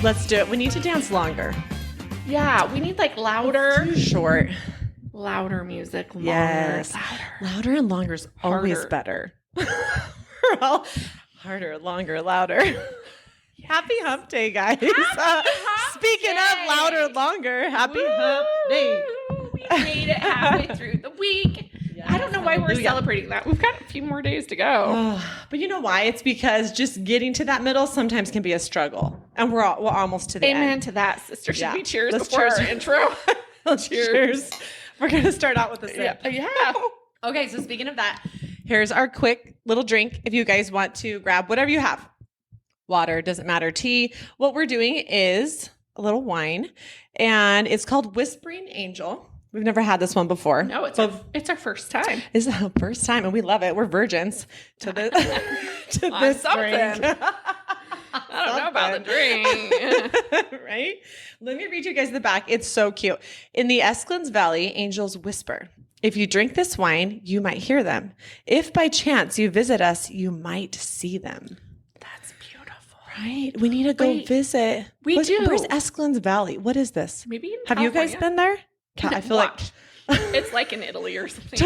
Let's do it. We need to dance longer. Yeah, we need like louder. Too short. Louder music. Longer, Yes. Louder and longer is always Harder. better. Well, harder, longer, louder. Happy hump day, guys. Speaking of louder, longer, happy hump day. We made it halfway through the week. Yes, I don't know why we're celebrating that. We've got a few more days to go. But you know why? It's because just getting to that middle sometimes can be a struggle. And we're almost to the Amen end. to that, sister. Should we cheers Let's before cheers. our intro? Cheers. We're going to start out with a sip. Yeah. Okay, so speaking of that, here's our quick little drink. If you guys want to grab whatever you have, water, doesn't matter, tea. What we're doing is a little wine, and it's called Whispering Angel. We've never had this one before. No, it's our first time. It's our first time, and we love it. We're virgins to this to On this something. drink. I don't know about the drink. Right? Let me read you guys the back. It's so cute. In the Esclins Valley, angels whisper. If you drink this wine, you might hear them. If by chance you visit us, you might see them. That's beautiful. Right? We need to go visit. We do. Where's Esclins Valley? What is this? Maybe in Have you guys California? been there? I feel like it's like in Italy or something.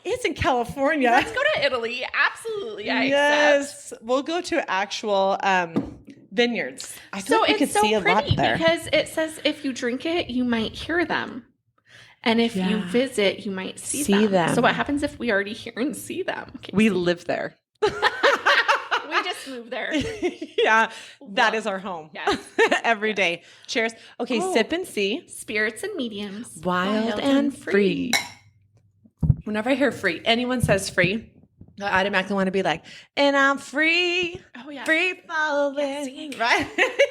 it's in California. Let's go to Italy. Absolutely. I accept. Yes. We'll go to actual vineyards. I feel So like we it's could see so a lot pretty there. because it says if you drink it, you might hear them. And if you visit, you might see them. So what happens if we already hear and see them? Okay. We live there. We just moved there. Yeah. That is our home. Yes. Every day. Cheers. Okay, sip and see. Spirits and mediums. Wild and free. Whenever I hear free, anyone says free, I automatically want to be like, and I'm free. Oh, yeah. Free falling. Right?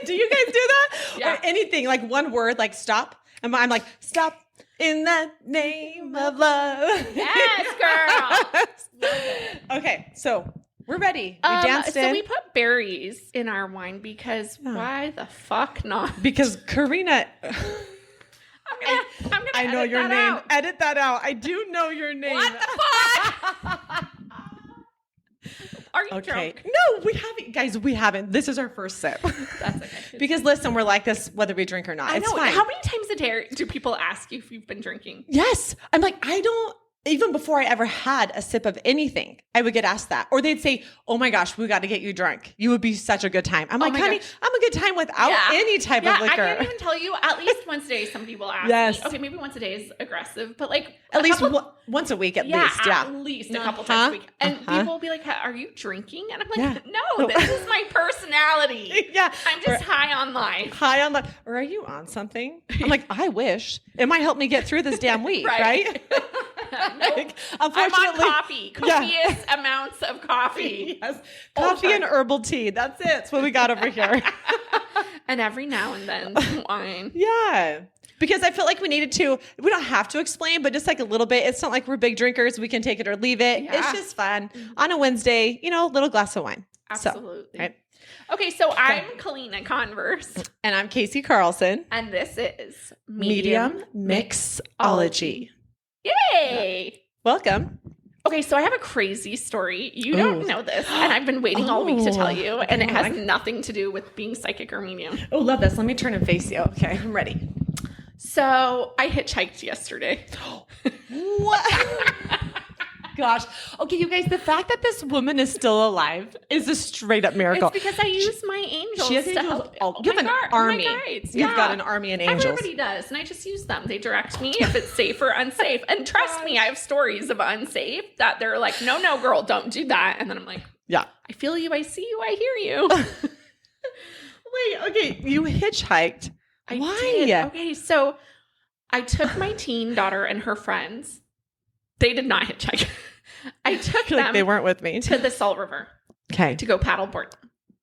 Do you guys do that? Yeah. Or anything, like one word, like stop. And I'm like, stop in the name of love. Yes, girl. Okay, so we're ready. We danced in. So we put berries in our wine because why the fuck not? Because Karina... I'm gonna I know edit your that name. out. Edit that out. I do know your name. What the fuck? Are you drunk? No, we haven't. Guys, we haven't. This is our first sip. That's okay. Because listen, we're like this whether we drink or not. I It's know. fine. How many times a day do people ask you if you've been drinking? Yes. I'm like, I don't, even before I ever had a sip of anything, I would get asked that. Or they'd say, oh my gosh, we got to get you drunk. You would be such a good time. I'm like, my honey, gosh. I'm a good time without any type of liquor. I can't even tell you. At least once a day, some people ask Yes. me. Okay, maybe once a day is aggressive, but like At least once a week, at least. Yeah. At least a couple times a week. And people will be like, are you drinking? And I'm like, no, this is my personality. Yeah. I'm just high on life. High on life. Or are you on something? I'm like, I wish. It might help me get through this damn week, right? Nope. Unfortunately, I'm on coffee. Copious amounts of coffee. Yes. Coffee and herbal tea. That's it. That's what we got over here. And every now and then some wine. Yeah. Because I feel like we needed to, we don't have to explain, but just like a little bit. It's not like we're big drinkers. We can take it or leave it. Yeah. It's just fun. On a Wednesday, little glass of wine. Absolutely. So, right? Okay, so I'm Kalina Converse. And I'm Kaci Carlson. And this is Medium Mixology. Yay! Welcome. Okay, so I have a crazy story. You don't know this, and I've been waiting all week to tell you, and it has nothing to do with being psychic or medium. Oh, love this. Let me turn and face you. Okay, I'm ready. So I hitchhiked yesterday. What? Gosh. Okay, you guys, the fact that this woman is still alive is a straight up miracle. It's because I use my angels She has to angels. help. Oh, you have an army. My guides. You've got an army and angels. Everybody does, and I just use them. They direct me if it's safe or unsafe. And trust me, I have stories of unsafe that they're like, no, girl, don't do that. And then I'm like, yeah. I feel you, I see you, I hear you. Wait, okay, you hitchhiked. Why? Did. Okay, so I took my teen daughter and her friends. They did not hitchhike. I took them they weren't with me. to the Salt River Okay. to go paddleboard.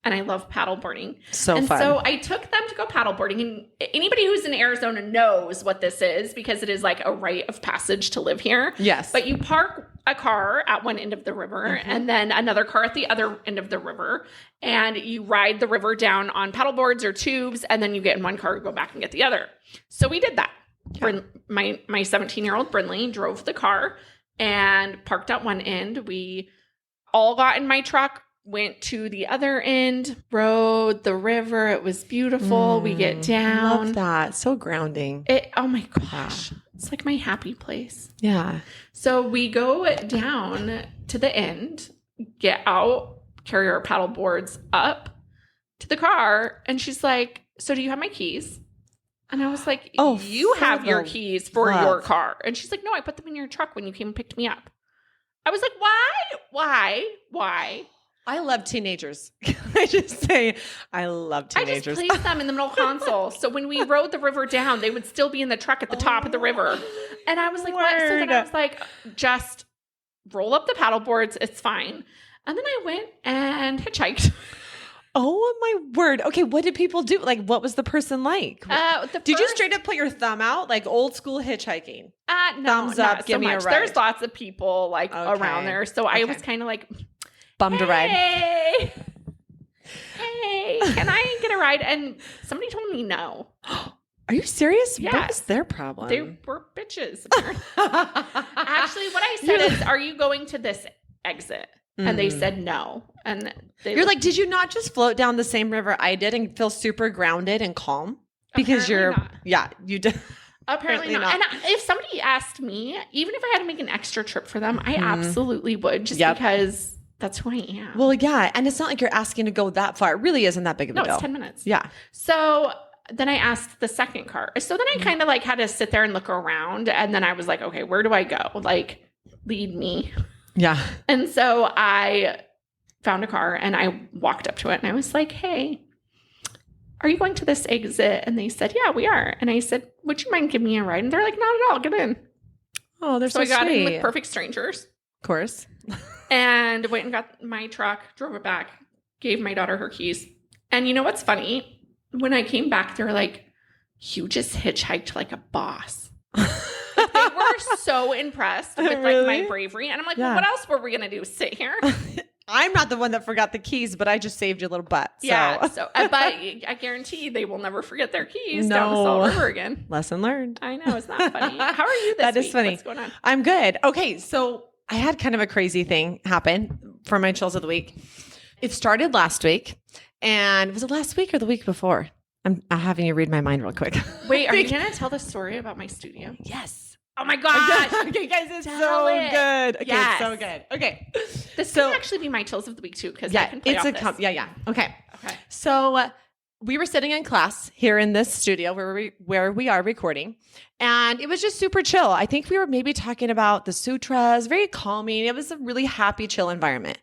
And I love paddleboarding. So and fun. so I took them to go paddleboarding. And anybody who's in Arizona knows what this is because it is like a rite of passage to live here. Yes. But you park a car at one end of the river and then another car at the other end of the river. And you ride the river down on paddleboards or tubes. And then you get in one car and go back and get the other. So we did that. Okay. My 17-year-old Brinley drove the car and parked at one end. We all got in my truck, went to the other end, rode the river. It was beautiful. We get down. Love that. So grounding. Oh my gosh. It's like my happy place. Yeah. So we go down to the end, get out, carry our paddle boards up to the car. And she's like, so do you have my keys? And I was like, oh, you have your keys for your car. And she's like, no, I put them in your truck when you came and picked me up. I was like, why? I love teenagers. I just say, I love teenagers. I just placed them in the middle console. So when we rode the river down, they would still be in the truck at the top of the river. And I was like, what? So then I was like, just roll up the paddle boards. It's fine. And then I went and hitchhiked. Oh my word. Okay. What did people do? Like, what was the person like? Did you straight up put your thumb out? Like old school hitchhiking? No, thumbs up, give me a ride. There's lots of people like around there. So I was kind of like, bummed a ride. Hey, can I get a ride? And somebody told me no. Are you serious? Yes. What was their problem? They were bitches. Actually, what I said is, are you going to this exit? And they said no. And you're like, did you not just float down the same river I did and feel super grounded and calm? Because you did. Apparently not. And if somebody asked me, even if I had to make an extra trip for them, I absolutely would, just because that's who I am. Well, yeah. And it's not like you're asking to go that far. It really isn't that big of a deal. No, it's 10 minutes. Yeah. So then I asked the second car. So then I kind of like had to sit there and look around. And then I was like, okay, where do I go? Like, lead me. Yeah. And so I found a car and I walked up to it and I was like, hey, are you going to this exit? And they said, yeah, we are. And I said, would you mind giving me a ride? And they're like, not at all. Get in. Oh, they're so sweet. So I got in with sweet. perfect strangers. Of course. And went and got my truck, drove it back, gave my daughter her keys. And you know what's funny? When I came back, they were like, you just hitchhiked like a boss. They were so impressed with like my bravery. And I'm like, well, what else were we going to do? Sit here? I'm not the one that forgot the keys, but I just saved your little butt. So. Yeah. So, but I guarantee they will never forget their keys down the Salt River again. Lesson learned. I know. It's not funny. How are you this That week? is funny. What's going on? I'm good. Okay. So I had kind of a crazy thing happen for my chills of the week. It started last week. And was it last week or the week before? I'm having you read my mind real quick. Wait, are you going to tell the story about my studio? Yes. Oh my gosh. Okay, guys, it's so good. Okay, yes. It's so good. Okay. This can actually be my chills of the week too, because I can play it's off a this. Yeah. Okay. So we were sitting in class here in this studio where we are recording, and it was just super chill. I think we were maybe talking about the sutras, very calming. It was a really happy, chill environment.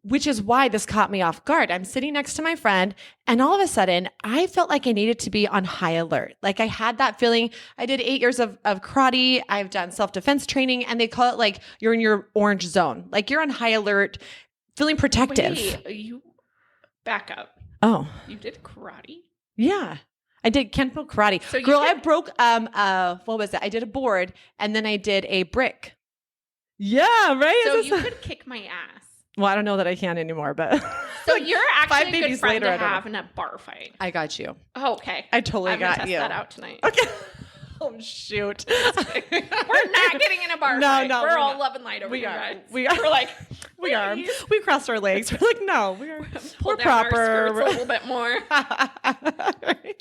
Which is why this caught me off guard. I'm sitting next to my friend, and all of a sudden, I felt like I needed to be on high alert. Like I had that feeling. I did 8 years of karate. I've done self-defense training, and they call it like you're in your orange zone. Like you're on high alert, feeling protective. Wait, you back up. Oh. You did karate? Yeah. I did Kenpo karate. So I broke, what was it? I did a board, and then I did a brick. Yeah, right? So you could kick my ass. Well, I don't know that I can anymore, but so you're actually 5 a good babies friend later, to have in a bar fight. I got you. Oh, okay. I totally got test you. That out tonight. Okay. Oh shoot. We're not getting in a bar fight. No, we're all love and light over here, guys. We are. We're like, we are. We crossed our legs. We're like, no, we're proper. Our skirts a little bit more. Right.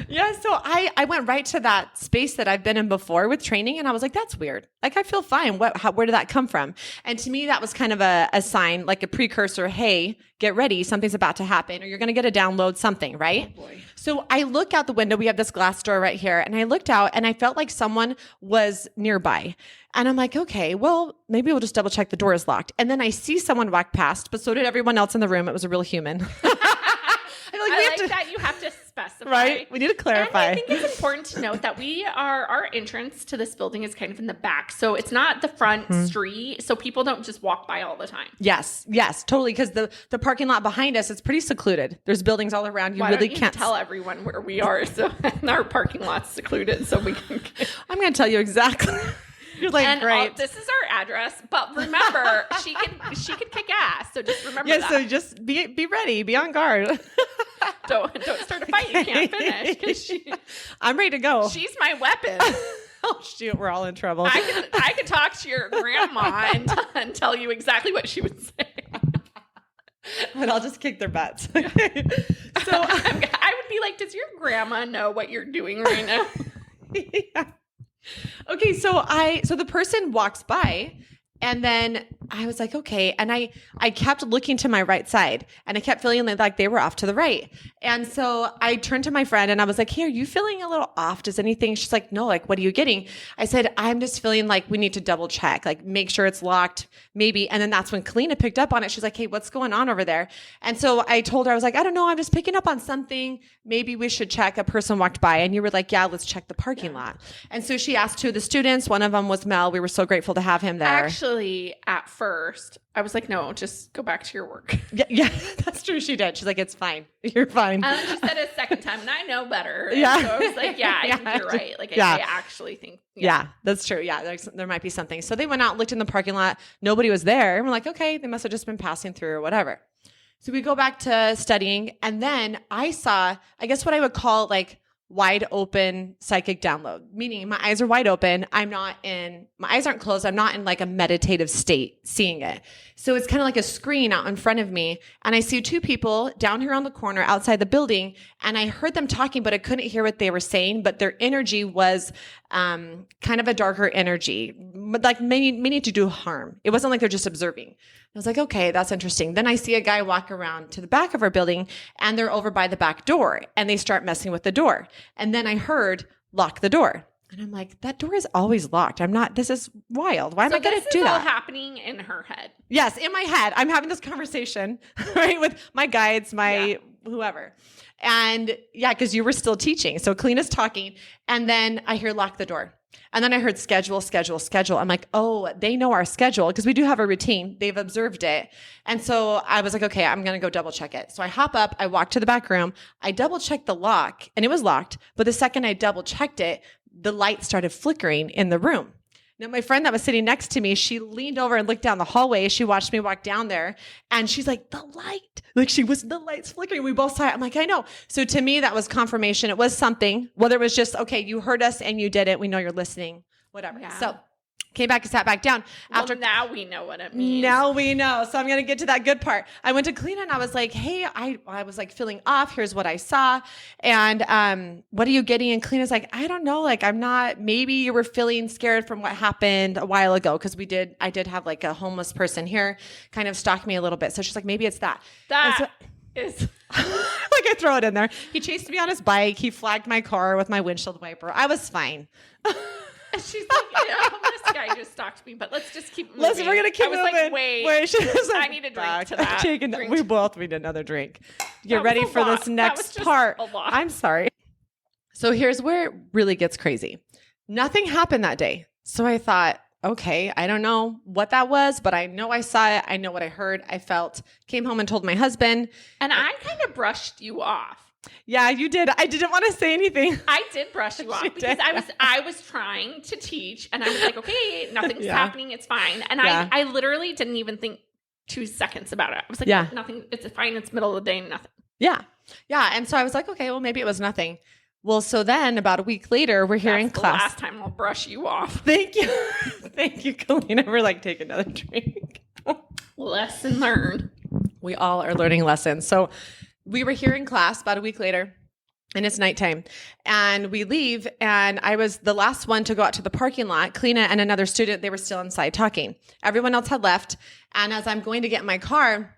Yeah, so I went right to that space that I've been in before with training, and I was like, that's weird. Like, I feel fine. Where did that come from? And to me, that was kind of a sign, like a precursor. Hey, get ready. Something's about to happen, or you're going to get a download, something, right? Oh boy. So I look out the window. We have this glass door right here, and I looked out, and I felt like someone was nearby. And I'm like, okay, well, maybe we'll just double check the door is locked. And then I see someone walk past, but so did everyone else in the room. It was a real human. I like that you have to specify. Right? We need to clarify. And I think it's important to note that our entrance to this building is kind of in the back. So it's not the front street. So people don't just walk by all the time. Yes, totally. Because the parking lot behind us, it's pretty secluded. There's buildings all around. Why don't you can't tell everyone where we are. So our parking lot's secluded so we can. I'm going to tell you exactly. You're like, great. This is our address, but remember, she could kick ass. So just remember that. So just be ready, be on guard. Don't start a fight. You can't finish. I'm ready to go. She's my weapon. Oh shoot, we're all in trouble. I could talk to your grandma and tell you exactly what she would say. but I'll just kick their butts. So I would be like, does your grandma know what you're doing right now? yeah. Okay, so the person walks by, and then I was like, okay. And I kept looking to my right side, and I kept feeling like they were off to the right. And so I turned to my friend and I was like, hey, are you feeling a little off? Does anything? She's like, no, like, what are you getting? I said, I'm just feeling like we need to double check, like make sure it's locked, maybe. And then that's when Kalina picked up on it. She's like, hey, what's going on over there? And so I told her, I was like, I don't know. I'm just picking up on something. Maybe we should check. A person walked by, and you were like, yeah, let's check the parking lot. And so she asked two of the students. One of them was Mel. We were so grateful to have him there. Actually, at first, I was like, no, just go back to your work. Yeah, that's true. She did. She's like, it's fine. You're fine. And then she said it a second time, and I know better. And Yeah. so I was like, yeah, I think you're right. Like, Yeah. I actually think. Yeah, that's true. Yeah, there might be something. So they went out, looked in the parking lot. Nobody was there. And we're like, okay, they must have just been passing through or whatever. So we go back to studying. And then I saw, I guess what I would call like wide open psychic download, meaning my eyes are wide open. My eyes aren't closed. I'm not in like a meditative state seeing it. So it's kind of like a screen out in front of me. And I see two people down here on the corner outside the building. And I heard them talking, but I couldn't hear what they were saying. But their energy was kind of a darker energy, like meaning to do harm. It wasn't like they're just observing. I was like, okay, that's interesting. Then I see a guy walk around to the back of our building, and they're over by the back door, and they start messing with the door. And then I heard, lock the door. And I'm like, that door is always locked. This is wild. Why am I going to do This is all that? happening in her head. Yes, in my head. I'm having this conversation, right, with my guides, whoever. And yeah, because you were still teaching. So Kalina's talking, and then I hear lock the door. And then I heard schedule. I'm like, oh, they know our schedule because we do have a routine. They've observed it. And so I was like, okay, I'm going to go double check it. So I hop up, I walk to the back room, I double checked the lock, and it was locked. But the second I double checked it, the light started flickering in the room. Now, my friend that was sitting next to me, she leaned over and looked down the hallway. She watched me walk down there, and she's like, the light. Like, the light's flickering. We both saw it. I'm like, I know. So to me, that was confirmation. It was something, whether it was just, okay, you heard us and you did it. We know you're listening, whatever. Yeah. So came back and sat back down. Well, now we know what it means. Now we know. So I'm going to get to that good part. I went to Kalina and I was like, hey, I was like feeling off. Here's what I saw. And what are you getting? And Kalina's like, I don't know. Like, I'm not, maybe you were feeling scared from what happened a while ago. Cause I did have like a homeless person here kind of stalk me a little bit. So she's like, maybe it's that. That is like, I throw it in there. He chased me on his bike. He flagged my car with my windshield wiper. I was fine. She's like, this guy just stalked me, but let's just keep moving. Listen, we're going to keep moving. I was like, wait, I need a drink to that. We both need another drink. Get ready for this next part. I'm sorry. So here's where it really gets crazy. Nothing happened that day. So I thought, okay, I don't know what that was, but I know I saw it. I know what I heard. I felt, came home and told my husband. And I kind of brushed you off. Yeah, you did. I didn't want to say anything. I did brush you off because I was trying to teach, and I was like, okay, nothing's happening. It's fine. And I literally didn't even think 2 seconds about it. I was like, nothing. It's fine. It's middle of the day. Nothing. Yeah. Yeah. And so I was like, okay, well, maybe it was nothing. Well, so then about a week later, we're here in class. Last time I'll brush you off. Thank you. Thank you, Kalina. We're like, take another drink. Lesson learned. We all are learning lessons. So we were here in class about a week later, and it's nighttime, and we leave, and I was the last one to go out to the parking lot. Kalina and another student, they were still inside talking. Everyone else had left, and as I'm going to get in my car,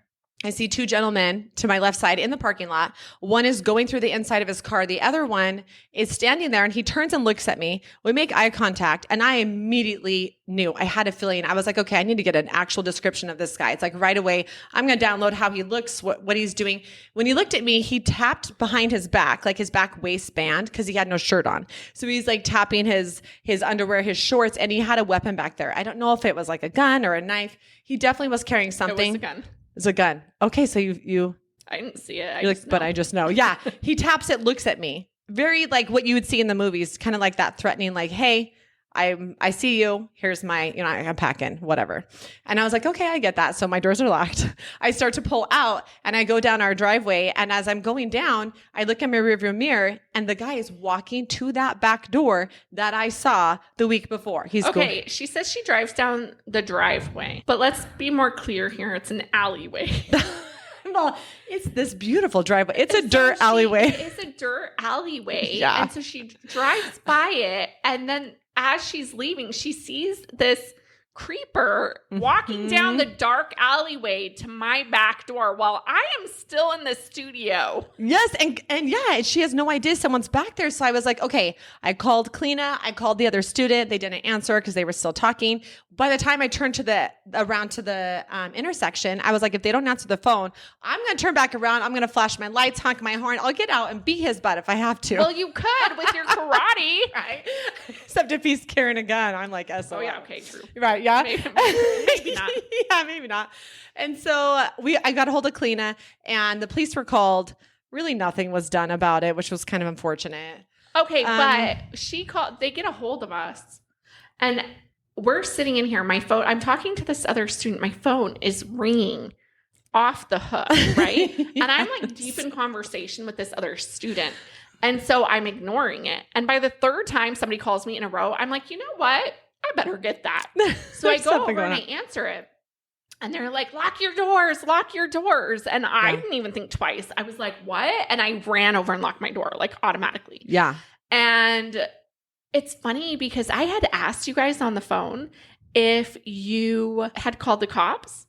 I see 2 gentlemen to my left side in the parking lot. One is going through the inside of his car. The other one is standing there, and he turns and looks at me. We make eye contact, and I immediately knew. I had a feeling. I was like, okay, I need to get an actual description of this guy. It's like right away, I'm going to download how he looks, what he's doing. When he looked at me, he tapped behind his back, like his back waistband, because he had no shirt on. So he's like tapping his underwear, his shorts, and he had a weapon back there. I don't know if it was like a gun or a knife. He definitely was carrying something. It was a gun. It's a gun. Okay, so you I didn't see it. but I just know. Yeah. He taps it, looks at me. Very like what you would see in the movies, kind of like that threatening, like, hey, I see you. Here's my, I'm packing, whatever. And I was like, okay, I get that. So my doors are locked. I start to pull out and I go down our driveway. And as I'm going down, I look in my rearview mirror and the guy is walking to that back door that I saw the week before. She says she drives down the driveway, but let's be more clear here. It's an alleyway. Well, it's this beautiful driveway. It's a So dirt alleyway. It's a dirt alleyway. Yeah. And so she drives by it. And then as she's leaving, she sees this creeper walking down the dark alleyway to my back door while I am still in the studio. Yes, and yeah, she has no idea someone's back there. So I was like, okay, I called Kalina, I called the other student. They didn't answer because they were still talking. By the time I turned around to the intersection, I was like, if they don't answer the phone, I'm going to turn back around. I'm going to flash my lights, honk my horn. I'll get out and beat his butt if I have to. Well, you could with your karate. Right? Except if he's carrying a gun, I'm like, SOL. Oh, yeah, okay, true. Right, yeah. Maybe not. Yeah, maybe not. And so I got a hold of Kalina, and the police were called. Really nothing was done about it, which was kind of unfortunate. Okay, but she called, they get a hold of us, and we're sitting in here. My phone, I'm talking to this other student. My phone is ringing off the hook, right? Yes. And I'm like deep in conversation with this other student. And so I'm ignoring it. And by the third time somebody calls me in a row, I'm like, you know what? I better get that. So I go over and I answer it. And they're like, lock your doors, lock your doors. And I didn't even think twice. I was like, what? And I ran over and locked my door, like automatically. Yeah. And it's funny because I had asked you guys on the phone if you had called the cops.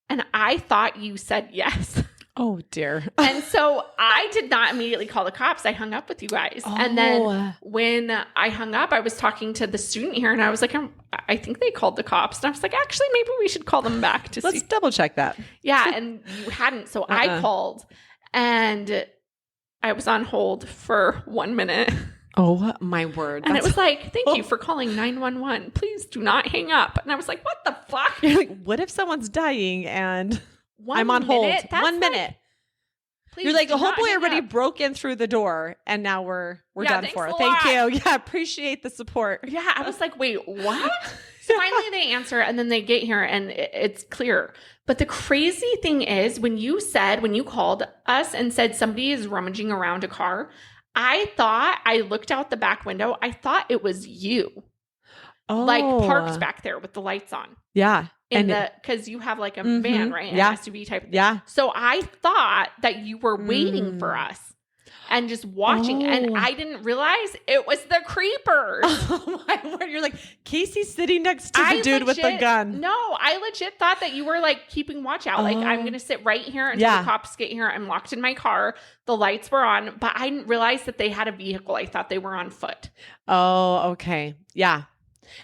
And I thought you said yes. Oh, dear. And so I did not immediately call the cops. I hung up with you guys. Oh. And then when I hung up, I was talking to the student here and I was like, I think they called the cops. And I was like, actually, maybe we should call them back to Let's see. double check that. Yeah. And you hadn't. So I called and I was on hold for 1 minute. Oh, my word. And it was like, thank you for calling 911. Please do not hang up. And I was like, what the fuck? You're like, what if someone's dying and I'm on hold? 1 minute. Please You're like, do the not homeboy hang already up. broke in through the door and now we're Yeah, done thanks for. a Thank lot. you. Yeah, appreciate the support. Yeah, I was like, wait, what? So finally they answer and then they get here and it's clear. But the crazy thing is when you called us and said somebody is rummaging around a car, I looked out the back window. I thought it was you. Oh. Like parked back there with the lights on. Yeah. Because you have like a van, right? An Yeah. SUV type of thing. Yeah. So I thought that you were waiting for us and just watching. And I didn't realize it was the creepers. Oh my word. You're like, Casey's sitting next to the dude with the gun. No, I legit thought that you were like keeping watch out. Like, I'm going to sit right here until the cops get here. I'm locked in my car. The lights were on, but I didn't realize that they had a vehicle. I thought they were on foot. Oh, okay. Yeah.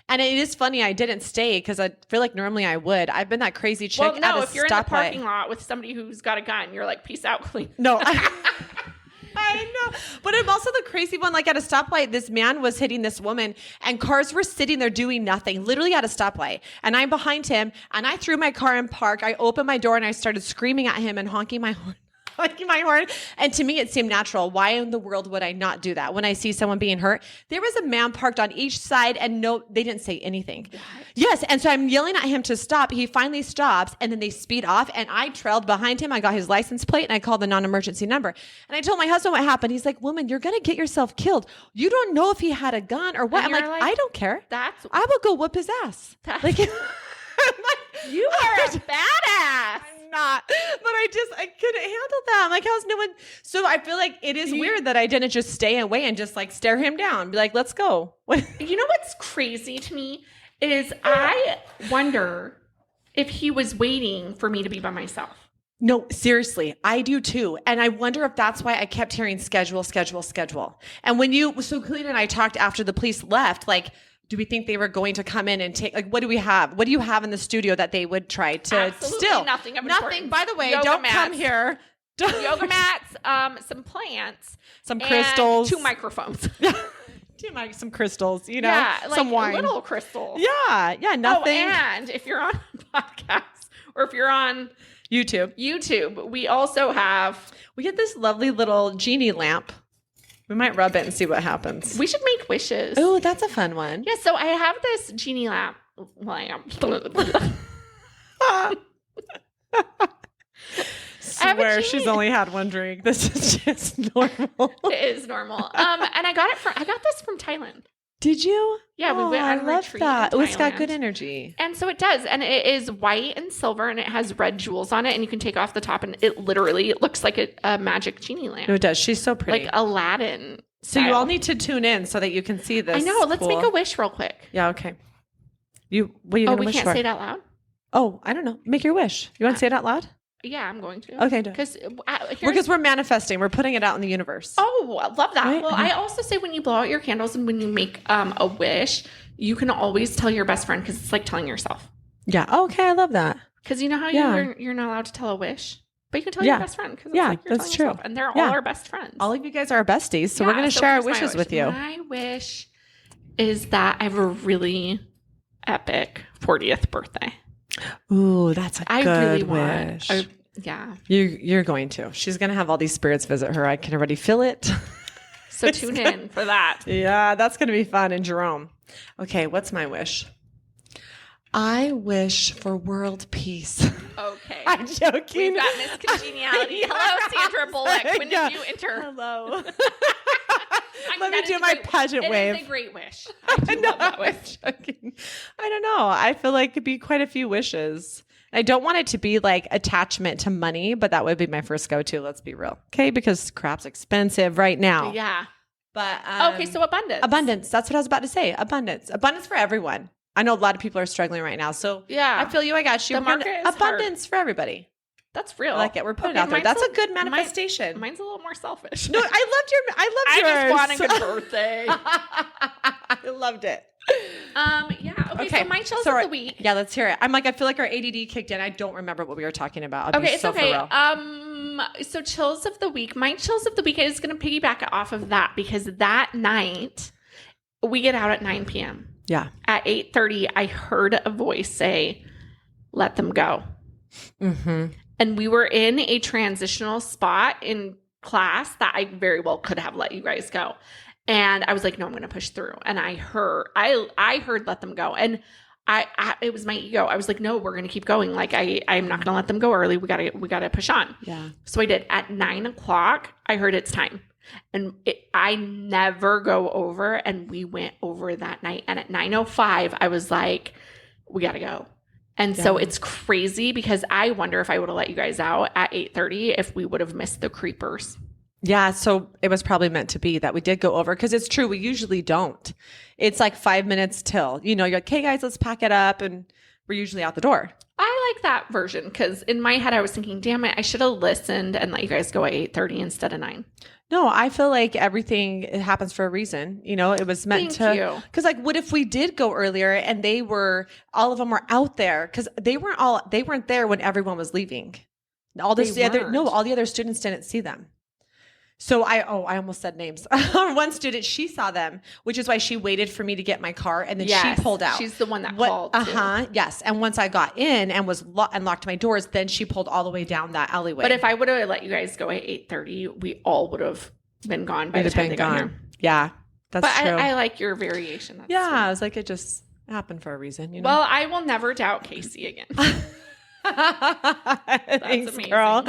And it is funny, I didn't stay because I feel like normally I would. I've been that crazy chick Well, no, at a if you're in the stoplight. parking lot with somebody who's got a gun, you're like, peace out, clean. No. I know. But I'm also the crazy one. Like at a stoplight, this man was hitting this woman and cars were sitting there doing nothing, literally at a stoplight. And I'm behind him and I threw my car in park. I opened my door and I started screaming at him and honking my horn. And to me, it seemed natural. Why in the world would I not do that when I see someone being hurt? There was a man parked on each side and no, they didn't say anything. What? Yes. And so I'm yelling at him to stop. He finally stops and then they speed off and I trailed behind him. I got his license plate and I called the non-emergency number. And I told my husband what happened. He's like, woman, you're going to get yourself killed. You don't know if he had a gun or what. I'm like, I don't care. I will go whoop his ass. Like, you are a badass. I'm not, but I couldn't handle that. I'm like, how's no one? So I feel like it is weird that I didn't just stay away and just like stare him down, be like, let's go. You know what's crazy to me is I wonder if he was waiting for me to be by myself. No, seriously, I do too. And I wonder if that's why I kept hearing schedule. And so Kalina and I talked after the police left, like, do we think they were going to come in and take, like, what do we have? What do you have in the studio that they would try to Absolutely steal? Nothing of Nothing, importance. by the way, Yoga don't mats. come here. Yoga mats, some plants. Some crystals. 2 microphones. Some crystals, you know, yeah, like some wine. Little crystals. Yeah, nothing. Oh, and if you're on a podcast or if you're on YouTube, we also get this lovely little genie lamp. We might rub it and see what happens. We should make wishes. Oh, that's a fun one. Yeah, so I have this genie lamp. Swear she's only had one drink. This is just normal. It is normal. And I got this from Thailand. Did you? Yeah, we went I on a love retreat that. in Oh, it's got good Thailand. energy. And so it does. And it is white and silver and it has red jewels on it. And you can take off the top and it looks like a magic genie lamp. No, it does. She's so pretty. Like Aladdin. So you all need to tune in so that you can see this. I know. Let's make a wish real quick. Yeah, okay. What are you going to wish for? We can't say it out loud? Oh, I don't know. Make your wish. You want to say it out loud? Yeah, I'm going to. Okay, do it. Because we're manifesting. We're putting it out in the universe. Oh, I love that. Right? Well, I also say when you blow out your candles and when you make a wish, you can always tell your best friend because it's like telling yourself. Yeah. Okay, I love that. Because you know how you're not allowed to tell a wish, but you can tell your best friend because that's true. Yourself, and they're all our best friends. All of you guys are our besties, so we're going to share our wishes with you. My wish is that I have a really epic 40th birthday. Ooh, that's a good wish. Yeah. You're going to. She's going to have all these spirits visit her. I can already feel it. So tune in for that. Yeah, that's going to be fun. And Jerome. Okay, what's my wish? I wish for world peace. Okay. I'm joking. We've got Miss Congeniality. Hello, Sandra Bullock. When did you enter? Hello. Let me do my pageant wave. It is a great wish. I do love that wish. I don't know. I feel like it'd be quite a few wishes. I don't want it to be like attachment to money, but that would be my first go-to. Let's be real. Okay. Because crap's expensive right now. Yeah. But okay. So abundance. Abundance. That's what I was about to say. Abundance. Abundance for everyone. I know a lot of people are struggling right now. So yeah, I feel you. I got you. The market is abundance hard. For everybody. That's real. I like it. We're putting it out there. That's a good manifestation. Mine's a little more selfish. No, I just want a good birthday. I loved it. Yeah. Okay. So my chills of the week. Yeah, let's hear it. I'm like, I feel like our ADD kicked in. I don't remember what we were talking about. Okay, it's okay. So chills of the week. My chills of the week is going to piggyback off of that because that night we get out at 9 p.m. Yeah. At 8:30, I heard a voice say, "Let them go." Mm-hmm. And we were in a transitional spot in class that I very well could have let you guys go. And I was like, no, I'm going to push through. And I heard let them go. And it was my ego. I was like, no, we're going to keep going. Like I'm not going to let them go early. We got to push on. Yeah. So I did. At 9:00, I heard it's time. And I never go over. And we went over that night. And at 9:05, I was like, we got to go. And so it's crazy because I wonder if I would have let you guys out at 8:30 if we would have missed the creepers. Yeah. So it was probably meant to be that we did go over because it's true. We usually don't. It's like 5 minutes till, you're like, hey guys, let's pack it up. And we're usually out the door. I like that version because in my head, I was thinking, damn it, I should have listened and let you guys go at 8:30 instead of 9. No, I feel like everything happens for a reason. It was meant to. Because like, what if we did go earlier and all of them were out there? Because they weren't there when everyone was leaving. All the other students didn't see them. So I almost said names. One student, she saw them, which is why she waited for me to get my car and then she pulled out. She's the one that called. Yes. And once I got in and locked my doors, then she pulled all the way down that alleyway. But if I would have let you guys go at 8:30, we all would have been gone by the time they got here. Yeah, that's true. But I like your variation. That's sweet. I was like, it just happened for a reason. Well, I will never doubt Kaci again. Thanks, amazing. Girl.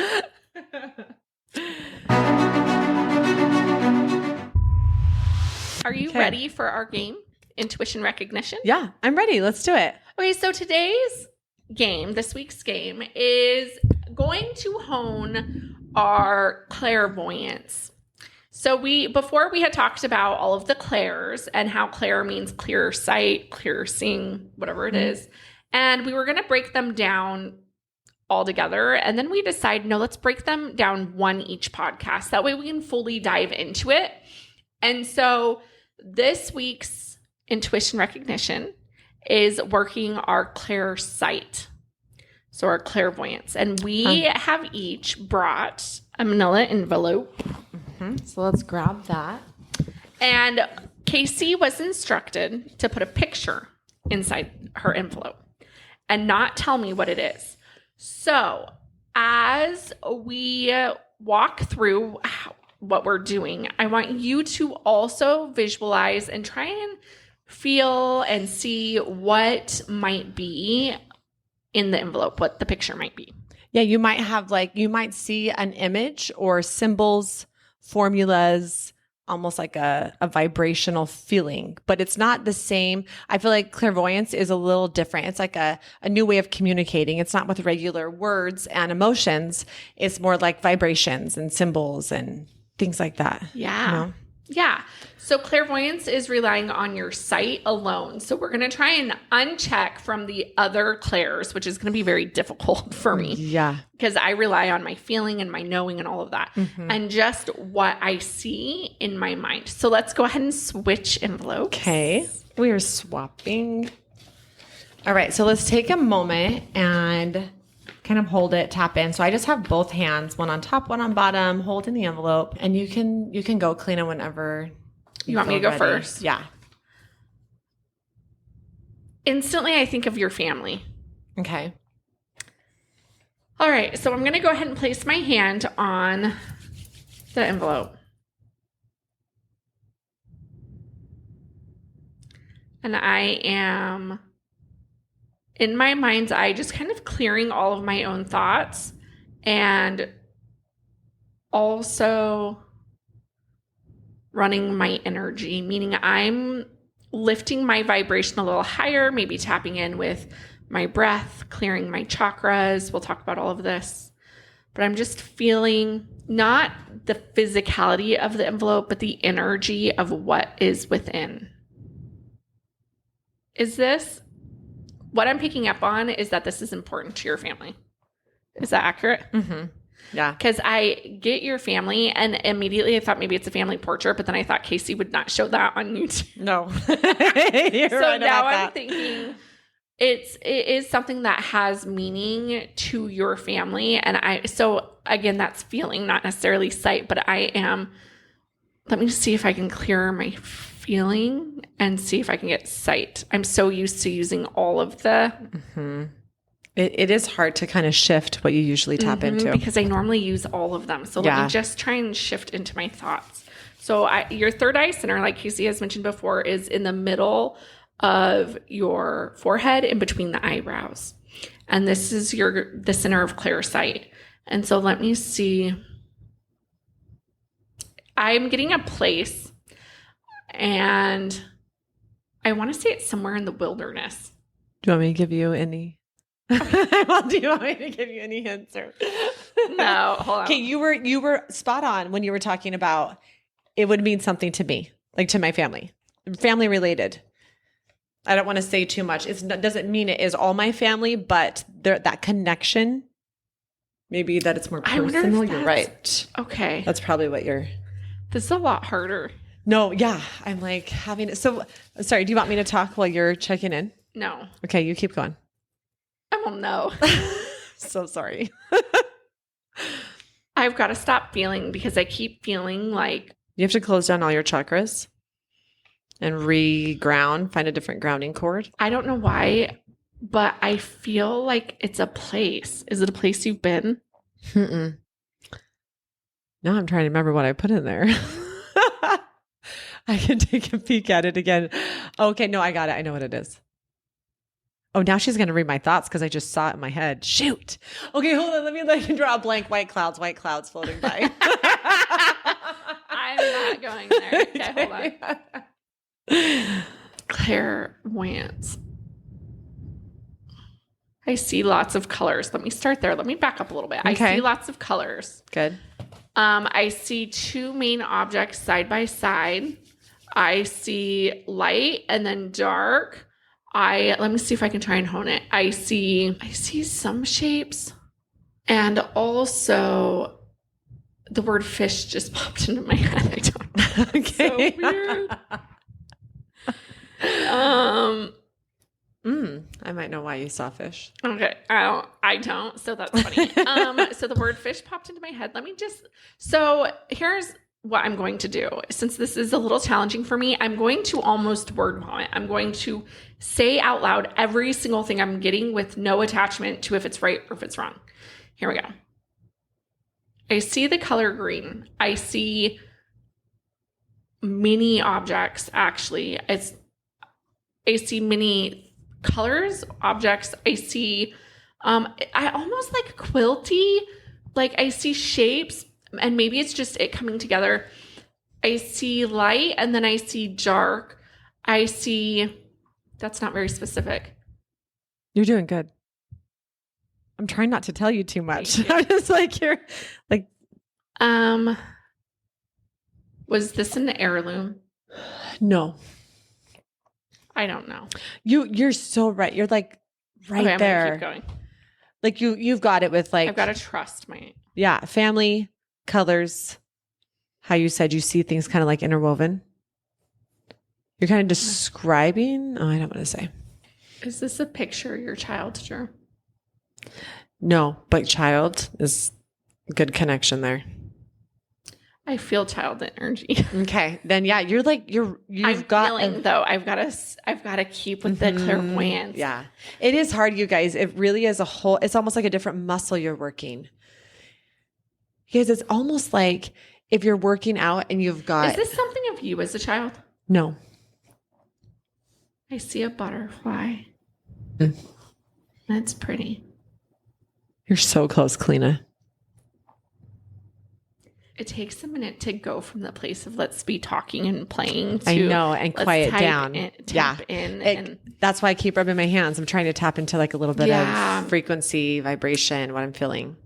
Are you ready for our game, Intuition Recognition? Yeah, I'm ready. Let's do it. Okay, so this week's game, is going to hone our clairvoyance. So before we had talked about all of the clairs and how clair means clear sight, clear seeing, whatever it is. And we were going to break them down all together. And then we decided, no, let's break them down one each podcast. That way we can fully dive into it. And so this week's intuition recognition is working our clair sight. So our clairvoyance. And we have each brought a manila envelope. Mm-hmm. So let's grab that. And Kaci was instructed to put a picture inside her envelope and not tell me what it is. So as we walk through what we're doing, I want you to also visualize and try and feel and see what might be in the envelope, what the picture might be. Yeah, you might see an image or symbols, formulas, almost like a vibrational feeling, but it's not the same. I feel like clairvoyance is a little different. It's like a new way of communicating. It's not with regular words and emotions. It's more like vibrations and symbols and things like that. Yeah. You know? Yeah. So clairvoyance is relying on your sight alone. So we're going to try and uncheck from the other clairs, which is going to be very difficult for me. Yeah. Because I rely on my feeling and my knowing and all of that. And just what I see in my mind. So let's go ahead and switch envelopes. Okay. We are swapping. All right. So let's take a moment and kind of hold it, tap in. So I just have both hands, one on top, one on bottom, holding the envelope. And you can go, Kalina, whenever you want me to go ready. first? Yeah. Instantly, I think of your family. Okay. All right. So I'm going to go ahead and place my hand on the envelope. And I am, in my mind's eye, just kind of clearing all of my own thoughts and also running my energy, meaning I'm lifting my vibration a little higher, maybe tapping in with my breath, clearing my chakras. We'll talk about all of this. But I'm just feeling not the physicality of the envelope, but the energy of what is within. Is this, what I'm picking up on is that this is important to your family. Is that accurate? Mm-hmm. Yeah. Because I get your family, and immediately I thought maybe it's a family portrait, but then I thought Kaci would not show that on YouTube. No. So now I'm thinking it is something that has meaning to your family. And so again, that's feeling, not necessarily sight, but let me just see if I can clear my feeling and see if I can get sight. I'm so used to using all of the... Mm-hmm. It is hard to kind of shift what you usually tap into. Because I normally use all of them. So let me just try and shift into my thoughts. So your third eye center, like Kaci has mentioned before, is in the middle of your forehead in between the eyebrows. And this is the center of clear sight. And so let me see. I'm getting a place, and I want to say it's somewhere in the wilderness. Do you want me to give you any? Well, do you want me to give you any hints? Or? No, hold on. Okay, you were spot on when you were talking about it would mean something to me, like to my family related. I don't want to say too much. It doesn't mean it is all my family, but that connection, maybe that it's more personal. You're right. Okay. That's probably what you're. This is a lot harder. No, yeah. I'm like having it. So, sorry, do you want me to talk while you're checking in? No. Okay, you keep going. I won't know. So sorry. I've got to stop feeling because I keep feeling like... You have to close down all your chakras and re-ground, find a different grounding cord. I don't know why, but I feel like it's a place. Is it a place you've been? Mm-mm. Now I'm trying to remember what I put in there. I can take a peek at it again. Okay, no, I got it. I know what it is. Oh, now she's going to read my thoughts because I just saw it in my head. Shoot. Okay, hold on. Let me draw a blank. White clouds floating by. I'm not going there. Okay, hold on. Clairvoyance. I see lots of colors. Let me start there. Let me back up a little bit. Okay. I see lots of colors. Good. I see two main objects side by side. I see light and then dark. Let me see if I can try and hone it. I see some shapes, and also the word fish just popped into my head. I don't know. Okay. So weird. I might know why you saw fish. Okay. I don't. So that's funny. So the word fish popped into my head. So here's what I'm going to do. Since this is a little challenging for me, I'm going to almost word vomit. I'm going to say out loud every single thing I'm getting with no attachment to if it's right or if it's wrong. Here we go. I see the color green. I see many objects, actually. I see many colors, objects. I see, I almost like quilty, like I see shapes, and maybe it's just it coming together. I see light and then I see dark. I see, that's not very specific. You're doing good. I'm trying not to tell you too much. Thank you. I'm just like, you're like, was this an heirloom? no. I don't know. You're so right. You're like right Okay, I'm there. gonna keep going. Like you've got it with like, I've got to trust my. yeah, family, colors, how you said you see things kind of like interwoven. You're kind of describing, I don't want to say. Is this a picture your child drew? No, but child is a good connection there. I feel child energy. Okay, then yeah, you're like you've I'm got feeling though. I've got to keep with the clairvoyance. Yeah, it is hard, you guys. It really is a whole. It's almost like a different muscle you're working. Because it's almost like if you're working out and you've got. Is this something of you as a child? No. I see a butterfly. Mm. That's pretty. You're so close, Kalina. It takes a minute to go from the place of let's be talking and playing to I know, and let's quiet type down. tap in. And That's why I keep rubbing my hands. I'm trying to tap into like a little bit Yeah. of frequency, vibration, what I'm feeling.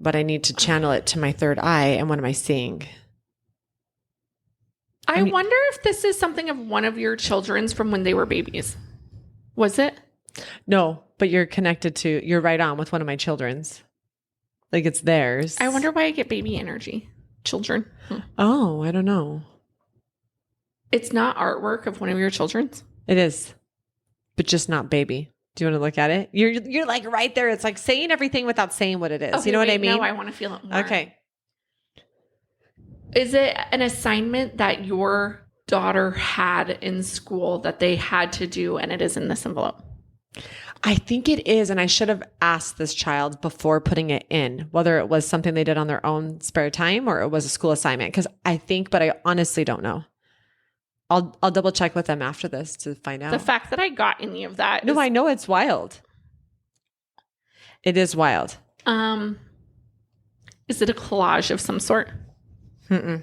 But I need to channel it to my third eye. And what am I seeing? I wonder if this is something of one of your children's from when they were babies. Was it? No, but you're right on with one of my children's. Like it's theirs. I wonder why I get baby energy. Children. Oh, I don't know. It's not artwork of one of your children's? It is, but just not baby. Do you want to look at it? You're like right there. It's like saying everything without saying what it is. Okay, you know what I wait, mean? No, I want to feel it more. Okay. Is it an assignment that your daughter had in school that they had to do and it is in this envelope? I think it is. And I should have asked this child before putting it in, whether it was something they did on their own spare time or it was a school assignment. Cause but I honestly don't know. I'll double check with them after this to find out. The fact that I got any of that. No, I know it's wild. It is wild. Is it a collage of some sort? Mm-mm.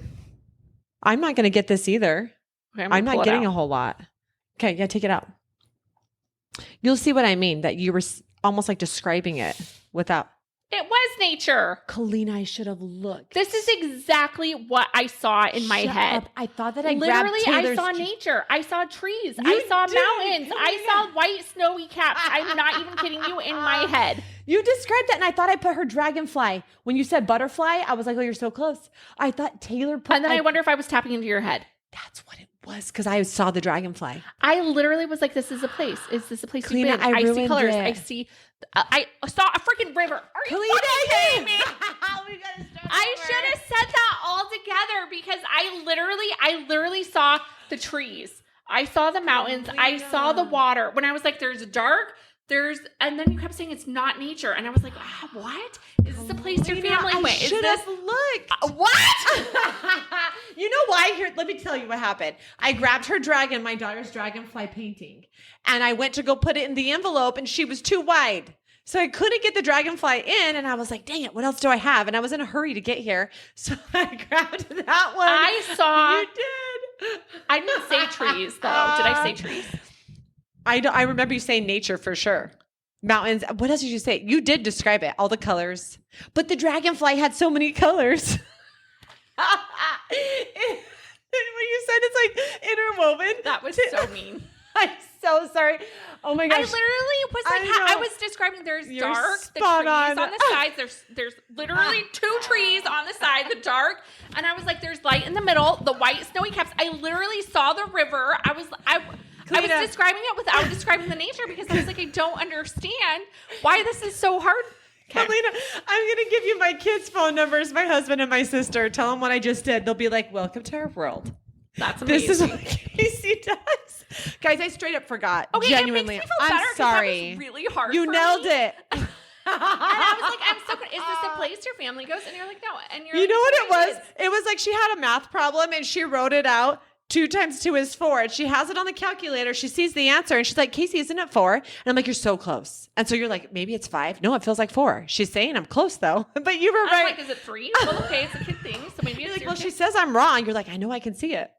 I'm not going to get this either. Okay, I'm not getting a whole lot. Okay. Yeah. Take it out. You'll see what I mean, that you were almost like describing it without. It was nature. Kalina, I should have looked. This is exactly what I saw in my head. Up. I thought that I Literally, grabbed I saw nature. I saw trees. I saw mountains. Kalina. I saw white snowy caps. I'm not even kidding you, in my head. You described that, and I thought I put her dragonfly. When you said butterfly, I was like, oh, you're so close. I thought Taylor put. And then I wonder if I was tapping into your head. That's what it was, because I saw the dragonfly. I literally was like, this is a place. Is this a place you've Kalina, been? I see ruined colors. it. I see. I saw a freaking river. Are you Kalina, fucking kidding me? We gotta start I over. should have said that all together because I literally saw the trees. I saw the mountains. I saw the water. When I was like, there's dark, and then you kept saying it's not nature. And I was like, what? Is this a place your family went? I should have looked. What? You know why? Here, let me tell you what happened. I grabbed her dragon, my daughter's dragonfly painting, and I went to go put it in the envelope, and she was too wide. So I couldn't get the dragonfly in, and I was like, dang it, what else do I have? And I was in a hurry to get here. So I grabbed that one. I saw. You did. I didn't say trees, though. Did I say trees? I remember you saying nature for sure. Mountains. What else did you say? You did describe it. All the colors. But the dragonfly had so many colors. When you said it's like interwoven. That was so mean. I'm so sorry. Oh my gosh. I literally was like, I was describing there's You're dark, the trees spot on on. the sides. There's literally two trees on the side, the dark. And I was like, there's light in the middle, the white snowy caps. I literally saw the river. I was describing it without describing the nature because I was like, I don't understand why this is so hard. Kalina, I'm going to give you my kids' phone numbers, my husband and my sister. Tell them what I just did. They'll be like, welcome to our world. That's amazing. This is what Kaci does. Guys, I straight up forgot. Okay, genuinely. it makes me feel better I'm sorry. that was really hard You for nailed me. it. And I was like, I'm so good. Is this a place your family goes? And you're like, no. And you're You like, know what "Yes, it was? It was like she had a math problem and she wrote it out 2 times 2 is 4. And she has it on the calculator. She sees the answer and she's like, Kaci, isn't it 4? And I'm like, you're so close. And so you're like, maybe it's 5. No, it feels like 4. She's saying I'm close though. But you were I'm right. like, is it 3? Well, okay, it's a kid thing. So maybe it's like, your well, kid. she says I'm wrong. You're like, I know I can see it.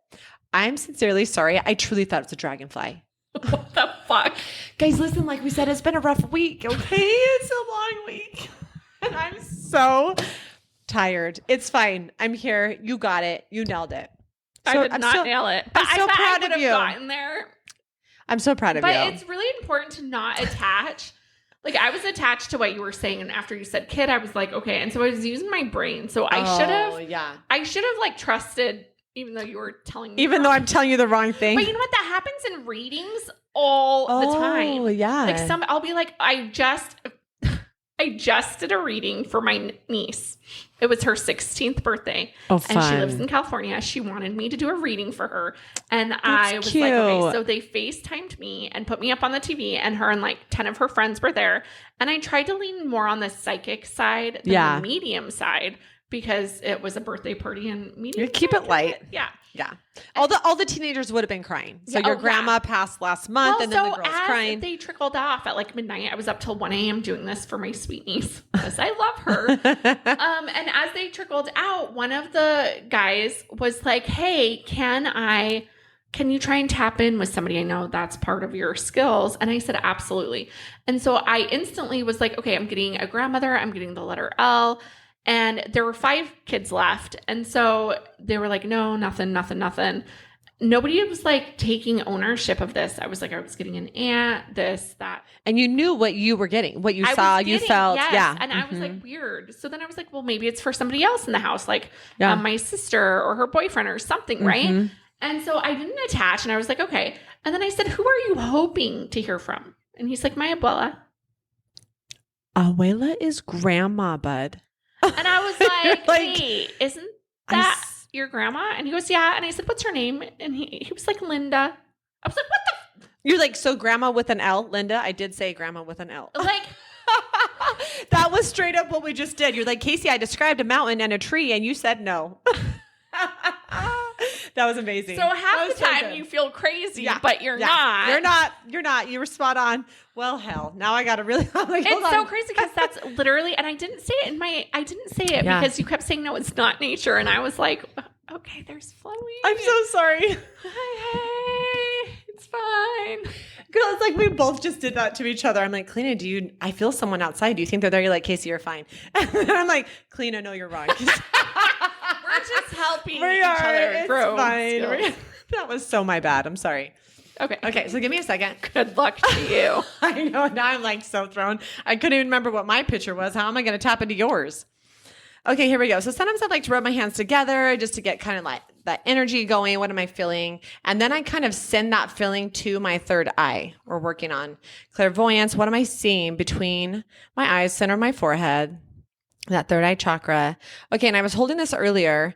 I'm sincerely sorry. I truly thought it was a dragonfly. What the fuck? Guys, listen, like we said, it's been a rough week, okay? It's a long week. And I'm so tired. It's fine. I'm here. You got it. You nailed it. I did not nail it. But I'm so proud of you. Gotten there. I'm so proud of you. But it's really important to not attach. Like I was attached to what you were saying, and after you said kid, I was like, okay. And so I was using my brain. So I should have like trusted, even though you were telling me. Even though I'm telling you the wrong thing. But you know what? That happens in readings all the time. Oh, yeah. Like I'll be like, I just did a reading for my niece. It was her 16th birthday. Oh, fun. And she lives in California. She wanted me to do a reading for her. And I was cute. like, okay. So they FaceTimed me and put me up on the TV, and her and like 10 of her friends were there. And I tried to lean more on the psychic side than the medium side, because it was a birthday party and medium. You keep it light. Yeah. Yeah. All the teenagers would have been crying. So your grandma passed last month, and then the girls crying. They trickled off at like midnight. I was up till 1 a.m. doing this for my sweet niece because I love her. And as they trickled out, one of the guys was like, hey, can you try and tap in with somebody? I know that's part of your skills. And I said, absolutely. And so I instantly was like, okay, I'm getting a grandmother. I'm getting the letter L. And there were 5 kids left. And so they were like, no, nothing. Nobody was like taking ownership of this. I was like, I was getting an aunt, this, that. And you knew what you were getting, what you saw, you felt. Yes. Yeah. And I was like, weird. So then I was like, well, maybe it's for somebody else in the house, like my sister or her boyfriend or something, right? And so I didn't attach, and I was like, okay. And then I said, who are you hoping to hear from? And he's like, my abuela. Abuela is grandma, bud. And I was like, hey, isn't that your grandma? And he goes, yeah. And I said, what's her name? And he was like, Linda. I was like, what the? You're like, so grandma with an L, Linda? I did say grandma with an L. Like, that was straight up what we just did. You're like, Kaci, I described a mountain and a tree, and you said no. That was amazing. So half the time you feel crazy, but you're not. You're not. You were spot on. Well, hell, now I got to really. Like, it's so crazy because that's literally, and I didn't say it because you kept saying, no, it's not nature. And I was like, okay, there's flowing. I'm so sorry. Hey, it's fine. Girl, it's like we both just did that to each other. I'm like, Kalina, I feel someone outside. Do you think they're there? You're like, Kaci, you're fine. And then I'm like, Kalina, no, you're wrong. We're just helping each other grow. Fine. That was so my bad. I'm sorry. Okay. So give me a second. Good luck to you. I know. Now I'm like so thrown. I couldn't even remember what my picture was. How am I going to tap into yours? Okay, here we go. So sometimes I like to rub my hands together just to get kind of like that energy going. What am I feeling? And then I kind of send that feeling to my third eye. We're working on clairvoyance. What am I seeing between my eyes, center of my forehead, that third eye chakra? Okay, and I was holding this earlier.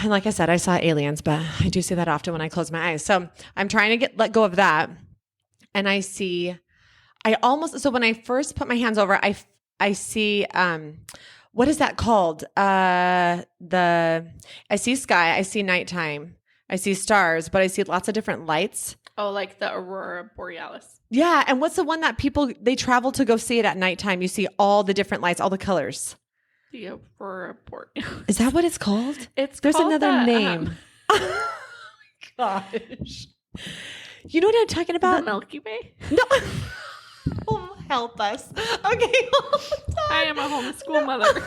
And like I said, I saw aliens, but I do see that often when I close my eyes. So I'm trying to let go of that. And so when I first put my hands over, I see, what is that called? I see sky, I see nighttime, I see stars, but I see lots of different lights. Oh, like the aurora borealis. Yeah. And what's the one that they travel to go see it at nighttime? You see all the different lights, all the colors. The aurora borealis. Is that what it's called? There's another name. Oh my gosh. You know what I'm talking about? The Milky Way? No. Oh, help us. Okay. I am a homeschool mother.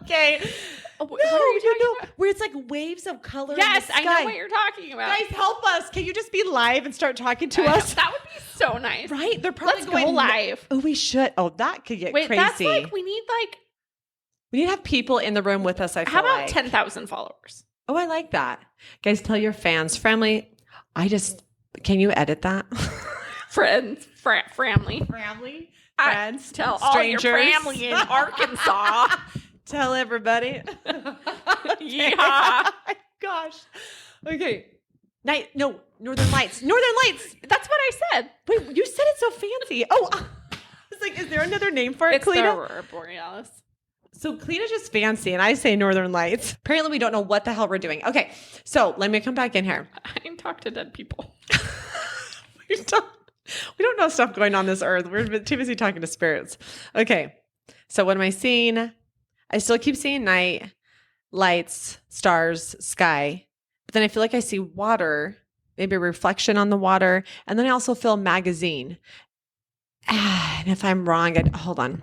Okay. What are you talking about? Where it's like waves of color. Yes, I know what you're talking about. Guys, help us. Can you just be live and start talking to us? That would be so nice. Right? They're probably Let's go live. Oh, we should. Oh, that could get crazy. That's like, we need to have people in the room with us, I feel how about like. 10,000 followers? Oh, I like that. Guys, tell your fans. Family, can you edit that? Friends, family. Friends, tell strangers. all your family in Arkansas. Tell everybody. Yeah. Gosh. Okay. Northern Lights. Northern Lights. That's what I said. Wait, you said it so fancy. Oh, I was like, is there another name for it, It's the Kalina? aurora borealis. So Kalina's just fancy, and I say Northern Lights. Apparently, we don't know what the hell we're doing. Okay, so let me come back in here. I can talk to dead people. we don't know stuff going on this earth. We're too busy talking to spirits. Okay, so what am I seeing? I still keep seeing night, lights, stars, sky. But then I feel like I see water, maybe a reflection on the water. And then I also feel magazine. And if I'm wrong, hold on.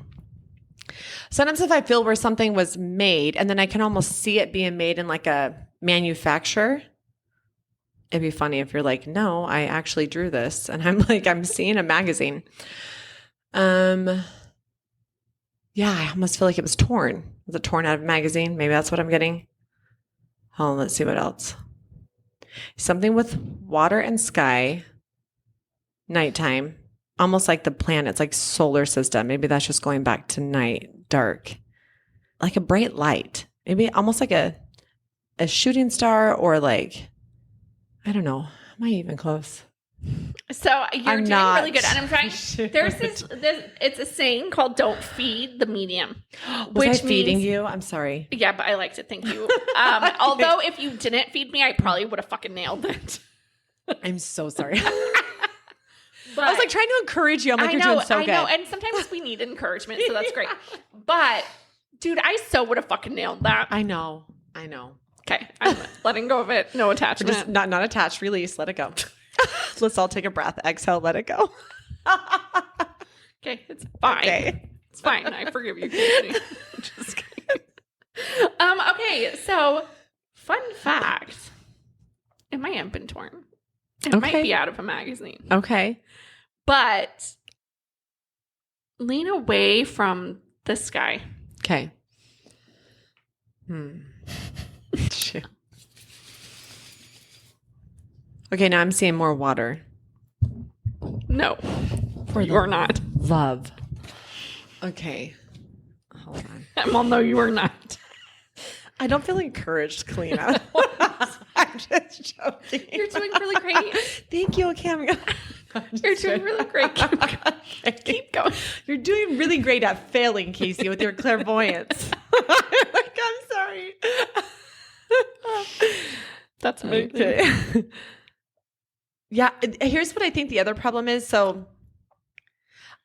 Sometimes if I feel where something was made and then I can almost see it being made in like a manufacturer, it'd be funny if you're like, no, I actually drew this. And I'm like, I'm seeing a magazine. Yeah, I almost feel like it was torn. Was it torn out of a magazine? Maybe that's what I'm getting. Hold on, let's see what else. Something with water and sky, nighttime. Almost like the planets, like solar system. Maybe that's just going back to night, dark. Like a bright light. Maybe almost like a shooting star or like, I don't know. Am I even close? So you're doing really good. And I'm trying, there's this, it's a saying called don't feed the medium. Was I feeding you? I'm sorry. Yeah, but I liked it. Thank you. Although if you didn't feed me, I probably would have fucking nailed it. I'm so sorry. But I was like trying to encourage you. I'm like, you're doing so good. I know. And sometimes we need encouragement, so that's great. But dude, I so would have fucking nailed that. I know. Okay. I'm letting go of it. No attachment. Just not attached. Release. Let it go. Let's all take a breath. Exhale. Let it go. Okay. It's fine. Okay. It's fine. I forgive you, Kaci. Just kidding. Okay. So fun fact. It might have been torn. It might be out of a magazine. Okay. But lean away from the sky. Okay. Okay, now I'm seeing more water. No. For you are not. Love. Okay. Hold on. Well, no, you are not. I don't feel encouraged, Kalina. I'm just joking. You're doing really great. Thank you, okay. You're doing really great. Keep going. You're doing really great at failing, Kaci, with your clairvoyance. I'm sorry. That's amazing. Okay. Yeah, here's what I think the other problem is. So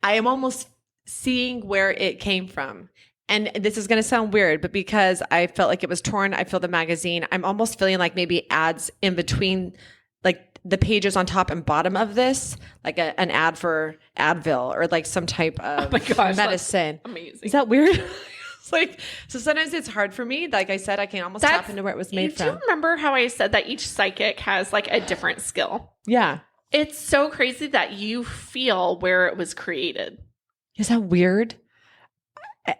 I am almost seeing where it came from. And this is going to sound weird, but because I felt like it was torn, I feel the magazine. I'm almost feeling like maybe ads in between, like the pages on top and bottom of this, like an ad for Advil or like some type of medicine. Amazing. Is that weird? It's like, so sometimes it's hard for me. Like I said, I can almost tap into where it was made from. Do you remember how I said that each psychic has like a different skill? Yeah. It's so crazy that you feel where it was created. Is that weird?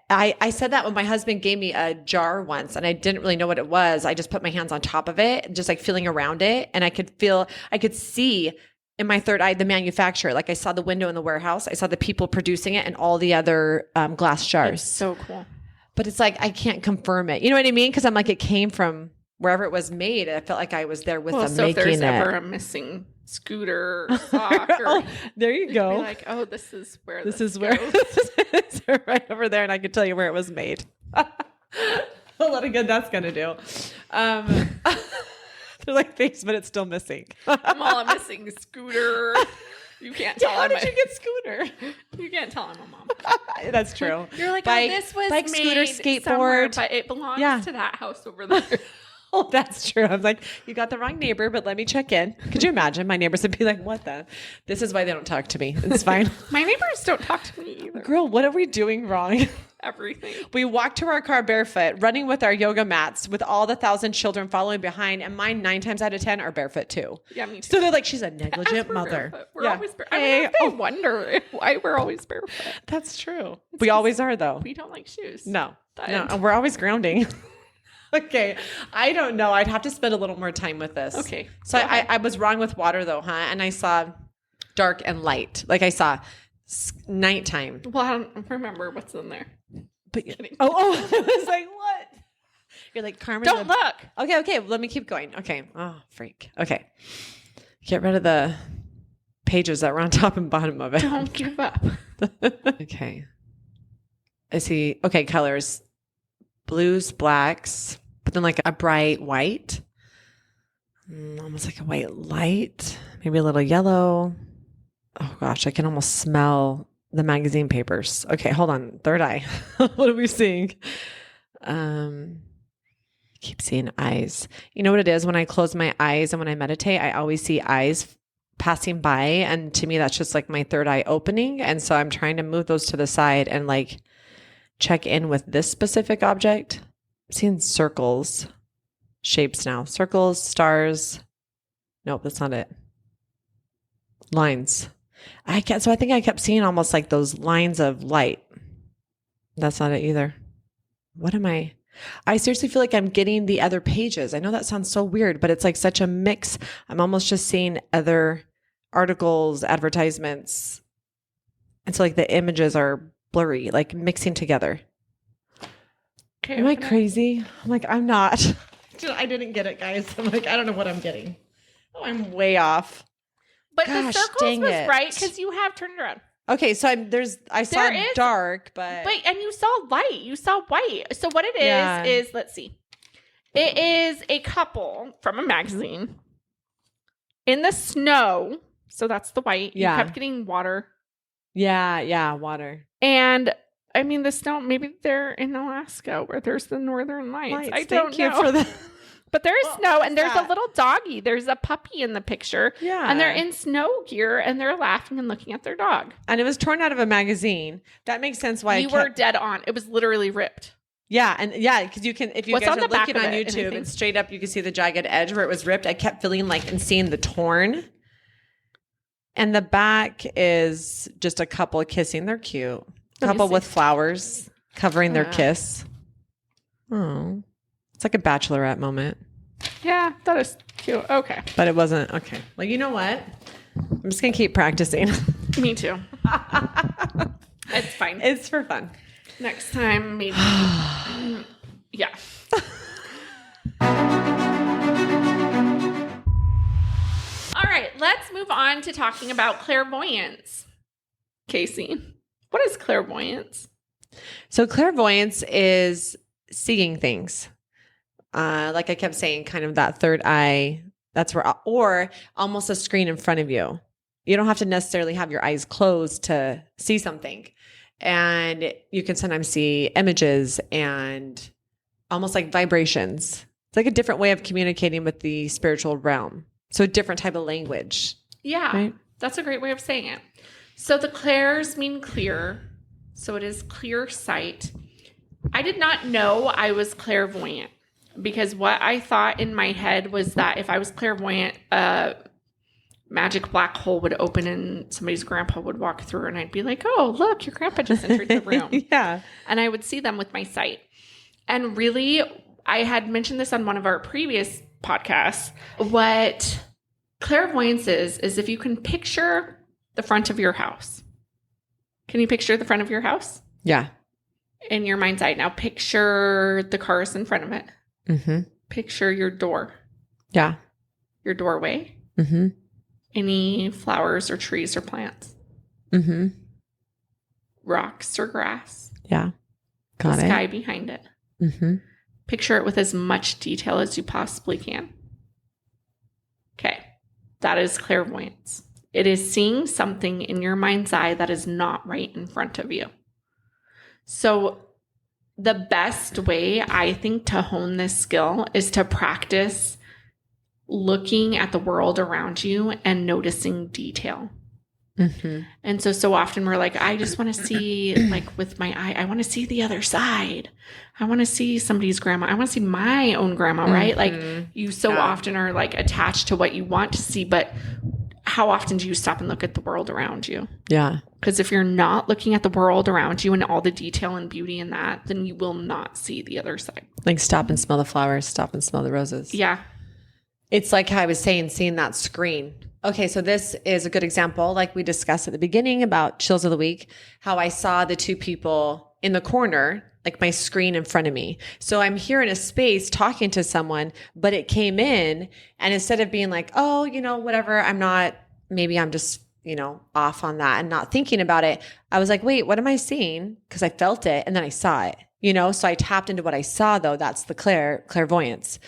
I said that when my husband gave me a jar once and I didn't really know what it was. I just put my hands on top of it, just like feeling around it. And I could see in my third eye, the manufacturer. Like I saw the window in the warehouse. I saw the people producing it and all the other glass jars. It's so cool. But it's like, I can't confirm it. You know what I mean? Because I'm like, it came from wherever it was made. I felt like I was there with them making it. So if there's ever a missing scooter or sock or there you go. Be like, oh, this is where this is where it's right over there, and I could tell you where it was made. A lot of good that's gonna do. They're like, thanks, but it's still missing. I'm all a missing scooter. You can't tell. How did you get scooter? You can't tell I'm a mom. That's true. You're like, bike, oh, this was bike, made scooter, skateboard, but it belongs to that house over there. Oh, that's true. I'm like, you got the wrong neighbor, but let me check in. Could you imagine? My neighbors would be like, what the? This is why they don't talk to me. It's fine. My neighbors don't talk to me either. Girl, what are we doing wrong? Everything. We walk to our car barefoot, running with our yoga mats, with all the 1,000 children following behind, and mine 9 times out of 10 are barefoot too. Yeah, me too. So they're like, she's a negligent mother. Barefoot. We're always barefoot. I wonder why we're always barefoot. That's true. We always are, though. We don't like shoes. No, and we're always grounding. Okay. I don't know. I'd have to spend a little more time with this. Okay. So I was wrong with water though, huh? And I saw dark and light. Like I saw nighttime. Well, I don't remember what's in there. But I was like, what? You're like, Carmen. Don't look. Okay. Let me keep going. Okay. Oh, freak. Okay. Get rid of the pages that were on top and bottom of it. Don't give up. Okay. I see. Okay. Colors. blues, blacks, but then like a bright white, almost like a white light, maybe a little yellow. Oh gosh, I can almost smell the magazine papers. Okay, hold on. Third eye. What are we seeing? Keep seeing eyes. You know what it is? When I close my eyes and when I meditate, I always see eyes passing by. And to me, that's just like my third eye opening. And so I'm trying to move those to the side and like check in with this specific object. I'm seeing circles, shapes now. Circles, stars. Nope, that's not it. Lines. So I think I kept seeing almost like those lines of light. That's not it either. What am I? I seriously feel like I'm getting the other pages. I know that sounds so weird, but it's like such a mix. I'm almost just seeing other articles, advertisements. And so like the images are blurry, like mixing together. Okay, am I crazy? I'm like, I'm not. I didn't get it, guys. I'm like, I don't know what I'm getting. Oh, I'm way off. But Gosh, the circles dang was it. right because you have turned around. Okay, so I saw dark, but and you saw light. You saw white. So what it is let's see. It is a couple from a magazine in the snow. So that's the white. Yeah. You kept getting water. Yeah, water. And I mean the snow. Maybe they're in Alaska where there's the northern lights. I don't Thank know. you for that. But there is snow, and there's that? a little doggy. There's a puppy in the picture. Yeah. And they're in snow gear, and they're laughing and looking at their dog. And it was torn out of a magazine. That makes sense why You were dead on. It was literally ripped. Yeah, and because you can, if you What's guys on are the back looking of on it? YouTube, Anything? and straight up you can see the jagged edge where it was ripped. I kept feeling like and seeing the torn. And the back is just a couple kissing. They're cute. Couple with flowers covering their kiss. Oh, it's like a bachelorette moment. Yeah, that is cute. Okay. But it wasn't. Okay. Well, you know what? I'm just going to keep practicing. Me too. It's fine. It's for fun. Next time, maybe. Yeah. All right, let's move on to talking about clairvoyance. Kaci, what is clairvoyance? So clairvoyance is seeing things. Like I kept saying, kind of that third eye, that's where, or almost a screen in front of you. You don't have to necessarily have your eyes closed to see something. And you can sometimes see images and almost like vibrations. It's like a different way of communicating with the spiritual realm. So a different type of language. Yeah, right? That's a great way of saying it. So the clairs mean clear. So it is clear sight. I did not know I was clairvoyant. Because what I thought in my head was that if I was clairvoyant, a magic black hole would open and somebody's grandpa would walk through and I'd be like, oh, look, your grandpa just entered the room. Yeah. And I would see them with my sight. And really, I had mentioned this on one of our previous podcasts. What clairvoyance is if you can picture the front of your house. Can you picture the front of your house? Yeah. In your mind's eye. Now picture the cars in front of it. Mm-hmm. Picture your door. Yeah. Your doorway. Mm-hmm. Any flowers or trees or plants. Mm-hmm. Rocks or grass. Yeah. Got the it. sky behind it. Mm-hmm. Picture it with as much detail as you possibly can. Okay. That is clairvoyance. It is seeing something in your mind's eye that is not right in front of you. So the best way, I think, to hone this skill is to practice looking at the world around you and noticing detail. Mm-hmm. And so often we're like, I just want to see, like with my eye, I want to see the other side. I want to see somebody's grandma. I want to see my own grandma, right? Like you often are like attached to what you want to see, but how often do you stop and look at the world around you? Yeah. Because if you're not looking at the world around you and all the detail and beauty in that, then you will not see the other side. Like stop and smell the flowers, stop and smell the roses. Yeah. It's like how I was saying, seeing that screen. Okay, so this is a good example, like we discussed at the beginning about chills of the week, how I saw the two people in the corner, like my screen in front of me. So I'm here in a space talking to someone, but it came in, and instead of being like, oh, whatever, maybe I'm just, off on that and not thinking about it, I was like, wait, what am I seeing? Because I felt it and then I saw it. So I tapped into what I saw though. That's the clairvoyance.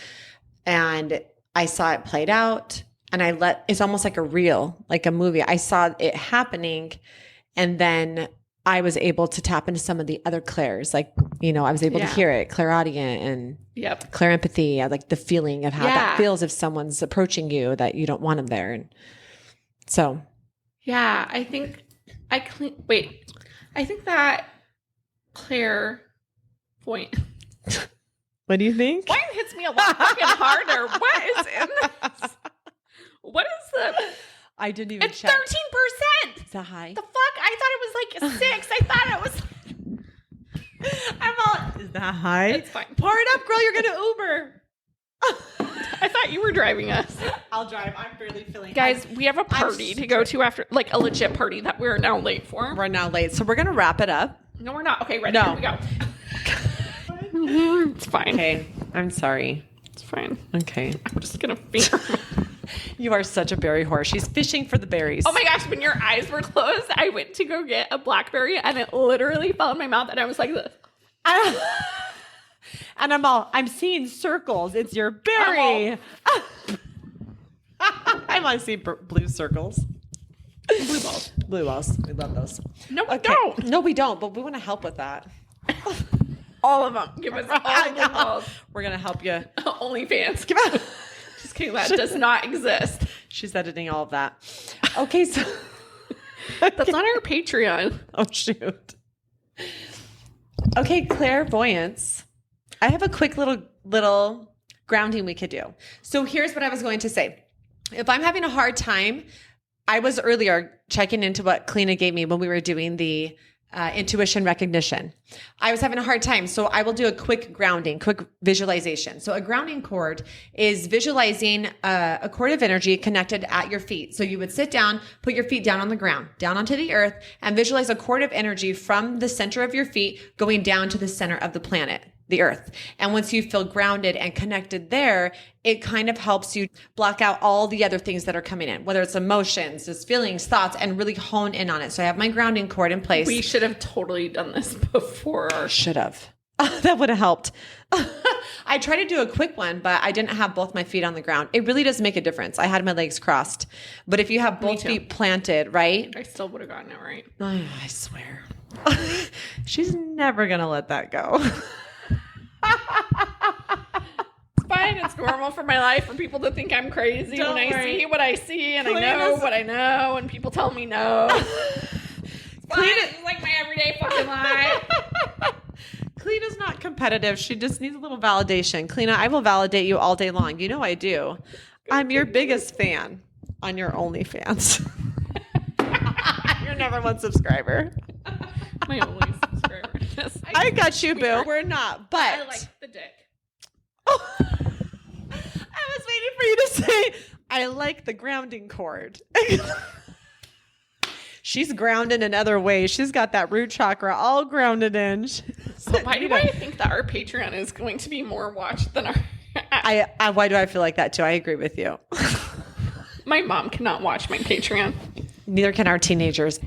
And I saw it played out and it's almost like a reel, like a movie. I saw it happening and then I was able to tap into some of the other clairs. Like, I was able to hear it, clairaudient and clairempathy. I like the feeling of how that feels if someone's approaching you that you don't want them there. And so. Yeah, I think I think that clairvoyant. What do you think? Wine hits me a lot fucking harder. What is in this? What is the? I didn't even It's check. 13%. Is that high? The fuck? I thought it was like 6. I thought it was. Is that high? It's fine. Pour it up, girl. You're going to Uber. I thought you were driving us. I'll drive. I'm barely feeling. Guys, we have a party to go to after, like a legit party that we're now late for. We're now late. So we're going to wrap it up. No, we're not. Okay, ready? Here we go. It's fine. Okay. I'm sorry. It's fine. Okay. I'm just going to finger. You are such a berry whore. She's fishing for the berries. Oh my gosh, when your eyes were closed, I went to go get a blackberry and it literally fell in my mouth and I was like this. And I'm seeing circles. It's your berry. I want to see blue circles. Blue balls. Blue balls. We love those. No, we don't. No, we don't, but we want to help with that. All of them. Give us all the balls. We're going to help you. OnlyFans. Give us. Just kidding. That does not exist. She's editing all of that. Okay, so. That's on our Patreon. Oh, shoot. Okay, clairvoyance. I have a quick little grounding we could do. So here's what I was going to say. If I'm having a hard time, I was earlier checking into what Kalina gave me when we were doing the intuition recognition. I was having a hard time. So I will do a quick grounding, quick visualization. So a grounding cord is visualizing a cord of energy connected at your feet. So you would sit down, put your feet down on the ground, down onto the earth, and visualize a cord of energy from the center of your feet going down to the center of the planet, the earth. And once you feel grounded and connected there, it kind of helps you block out all the other things that are coming in, whether it's emotions, just feelings, thoughts, and really hone in on it. So I have my grounding cord in place. We should have totally done this before. Should have. That would have helped. I tried to do a quick one, but I didn't have both my feet on the ground. It really does make a difference. I had my legs crossed. But if you have both feet planted, right? I still would have gotten it right. Oh, I swear. She's never going to let that go. It's fine. It's normal for my life for people to think I'm crazy when I see what I see and I know what I know and people tell me no. It's like my everyday fucking life. Kalina's not competitive. She just needs a little validation. Kalina, I will validate you all day long. You know I do. I'm your biggest fan on your OnlyFans. Your number one subscriber. My only subscriber. I got you, boo. We're not, but I like the dick. I was waiting for you to say, I like the grounding cord. She's grounded in other ways. She's got that root chakra all grounded in. So why do I think that our Patreon is going to be more watched than our... Why do I feel like that too? I agree with you. My mom cannot watch my Patreon. Neither can our teenagers.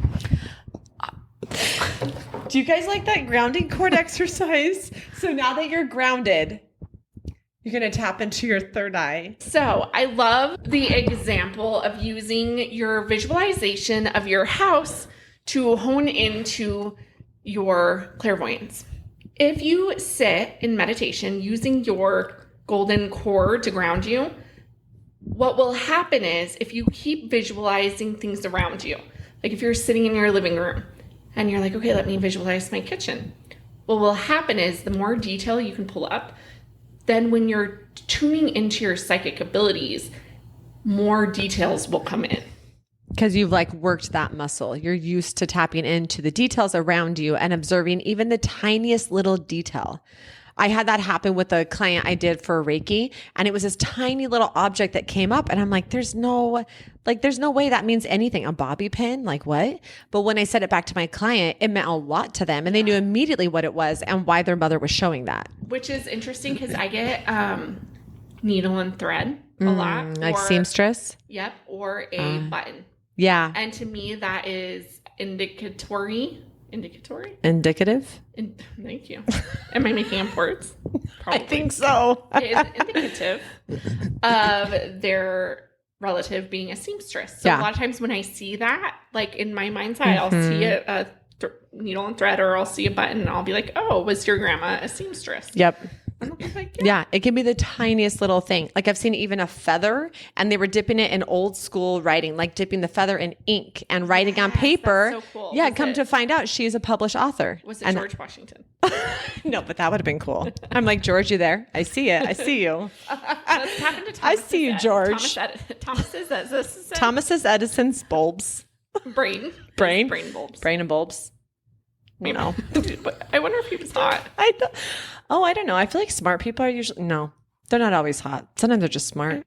Do you guys like that grounding cord exercise? So now that you're grounded, you're going to tap into your third eye. So I love the example of using your visualization of your house to hone into your clairvoyance. If you sit in meditation using your golden cord to ground you, what will happen is if you keep visualizing things around you, like if you're sitting in your living room and you're like, okay, let me visualize my kitchen. What will happen is the more detail you can pull up, then when you're tuning into your psychic abilities, more details will come in. Because you've like worked that muscle. You're used to tapping into the details around you and observing even the tiniest little detail. I had that happen with a client I did for Reiki, and it was this tiny little object that came up, and I'm like, there's no way that means anything. A bobby pin, like what? But when I said it back to my client, it meant a lot to them, and they knew immediately what it was and why their mother was showing that. Which is interesting because I get needle and thread a lot. Like seamstress? Yep, or a button. Yeah. And to me, that is indicatory Indicatory? Indicative? Thank you. Am I making up words? I think so. It is indicative of their relative being a seamstress. So a lot of times when I see that, like in my mind's eye, I'll see a needle and thread, or I'll see a button and I'll be like, oh, was your grandma a seamstress? Yep. Like, yeah, it can be the tiniest little thing. Like I've seen even a feather, and they were dipping it in old school writing, like dipping the feather in ink and writing on paper. That's so cool. Yeah, come to find out she's a published author. Was it George Washington? No, but that would have been cool. I'm like, George, you there? I see it. I see you. That's happened to Thomas. I see you, George. Thomas Edison's bulbs. Brain bulbs. Brain and bulbs. You know. But I wonder if he was hot. I don't know. I feel like smart people are usually they're not always hot. Sometimes they're just smart.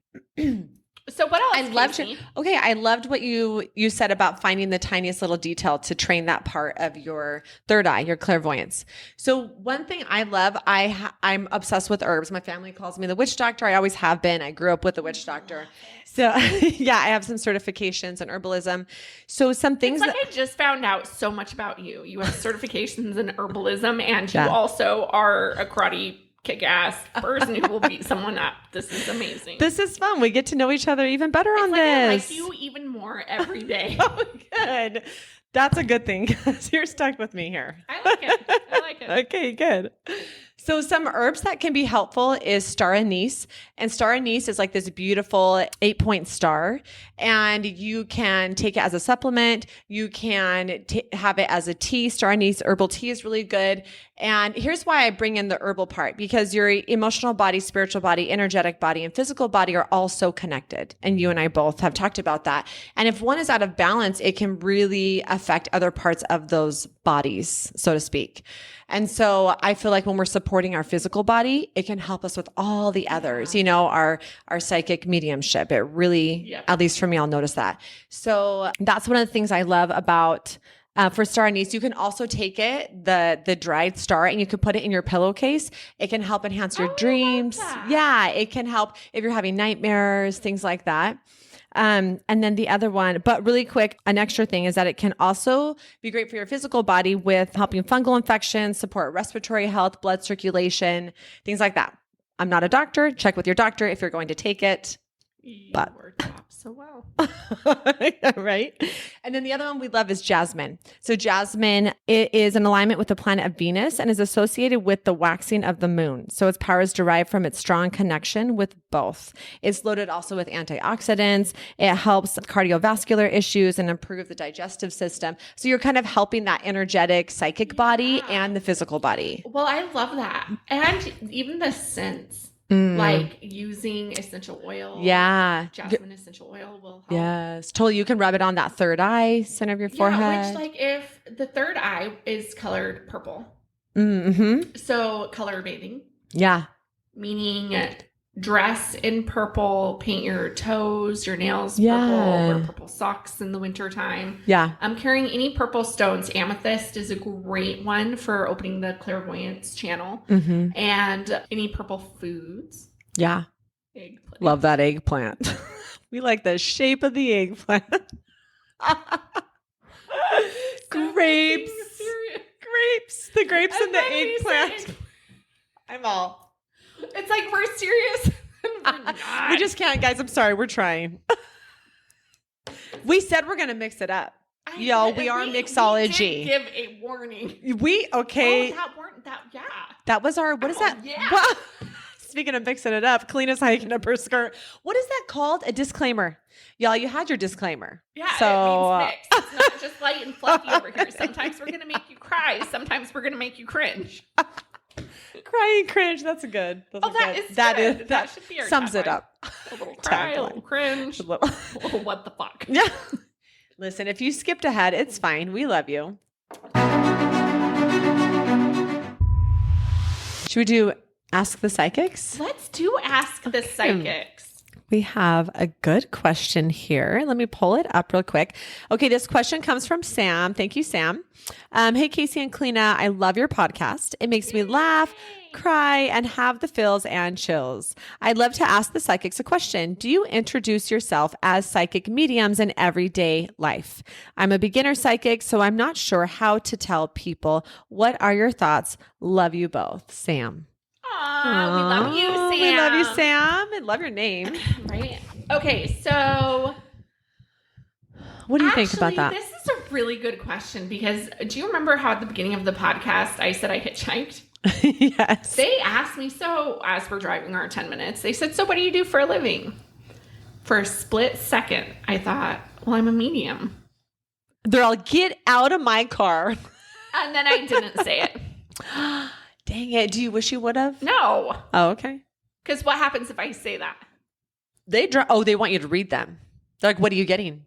So what else? I loved what you said about finding the tiniest little detail to train that part of your third eye, your clairvoyance. So one thing I love, I'm obsessed with herbs. My family calls me the witch doctor. I always have been. I grew up with the witch doctor. So yeah, I have some certifications in herbalism. So some things I just found out so much about you. You have certifications in herbalism, and you also are a karate kick-ass person who will beat someone up. This is amazing. This is fun. We get to know each other even better on this. I like you even more every day. Oh, good. That's a good thing, because you're stuck with me here. I like it. Okay, good. So some herbs that can be helpful is star anise. And star anise is like this beautiful 8-point star. And you can take it as a supplement. You can have it as a tea. Star anise herbal tea is really good. And here's why I bring in the herbal part, because your emotional body, spiritual body, energetic body, and physical body are all so connected. And you and I both have talked about that. And if one is out of balance, it can really affect other parts of those bodies, so to speak. And so I feel like when we're supporting our physical body, it can help us with all the others, our psychic mediumship. It really, at least for me, I'll notice that. So that's one of the things I love about for star anise. You can also take it, the dried star, and you can put it in your pillowcase. It can help enhance your dreams. Yeah, it can help if you're having nightmares, things like that. And then the other one, but really quick, an extra thing is that it can also be great for your physical body with helping fungal infections, support respiratory health, blood circulation, things like that. I'm not a doctor. Check with your doctor if you're going to take it. But word top so well. Right? And then the other one we love is jasmine. So jasmine, it is in alignment with the planet of Venus and is associated with the waxing of the moon. So its power is derived from its strong connection with both. It's loaded also with antioxidants. It helps cardiovascular issues and improve the digestive system. So you're kind of helping that energetic psychic body and the physical body. Well, I love that. And even the scents. Like using essential oil. Yeah. Jasmine essential oil will help. Yes. Totally. You can rub it on that third eye, center of your forehead. Yeah, which like if the third eye is colored purple. Mm-hmm. So color bathing. Yeah. Meaning dress in purple, paint your toes, your nails purple, wear purple socks in the wintertime. Yeah. I'm carrying any purple stones. Amethyst is a great one for opening the Clairvoyance channel. Mm-hmm. And any purple foods. Yeah. Eggplant. Love that eggplant. We like the shape of the eggplant. Grapes. Grapes. The grapes and the eggplant. I'm all. It's like we're serious. We just can't, guys. I'm sorry. We're trying. We said we're going to mix it up. Y'all, we are mixology. We did give a warning. Okay. That was our, what is that? Yeah. Well, speaking of mixing it up, Kalina's hiking up her skirt. What is that called? A disclaimer. Y'all, you had your disclaimer. Yeah, so, it means mixed. It's not just light and fluffy over here. Sometimes we're going to make you cry. Sometimes we're going to make you cringe. Crying cringe. That's good. That should be our sums it up. A little cry, a little cringe, a little what the fuck. Yeah. Listen, if you skipped ahead, it's fine. We love you. Should we do Ask the Psychics? Let's do Ask the Psychics. We have a good question here. Let me pull it up real quick. Okay, this question comes from Sam. Thank you, Sam. Hey, Kaci and Kalina, I love your podcast. It makes me laugh, cry, and have the feels and chills. I'd love to ask the psychics a question. Do you introduce yourself as psychic mediums in everyday life? I'm a beginner psychic, so I'm not sure how to tell people. What are your thoughts? Love you both. Sam. Aww, we love you, Sam. We love you, Sam. I love your name. Right. Okay, so what do you think about that? This is a really good question because do you remember how at the beginning of the podcast I said I hitchhiked? Yes. They asked me, so as we're driving our 10 minutes, they said, so what do you do for a living? For a split second, I thought, well, I'm a medium. They're all, get out of my car. And then I didn't say it. Dang it. Do you wish you would have? No. Oh, okay. Because what happens if I say that? They want you to read them. They're like, what are you getting?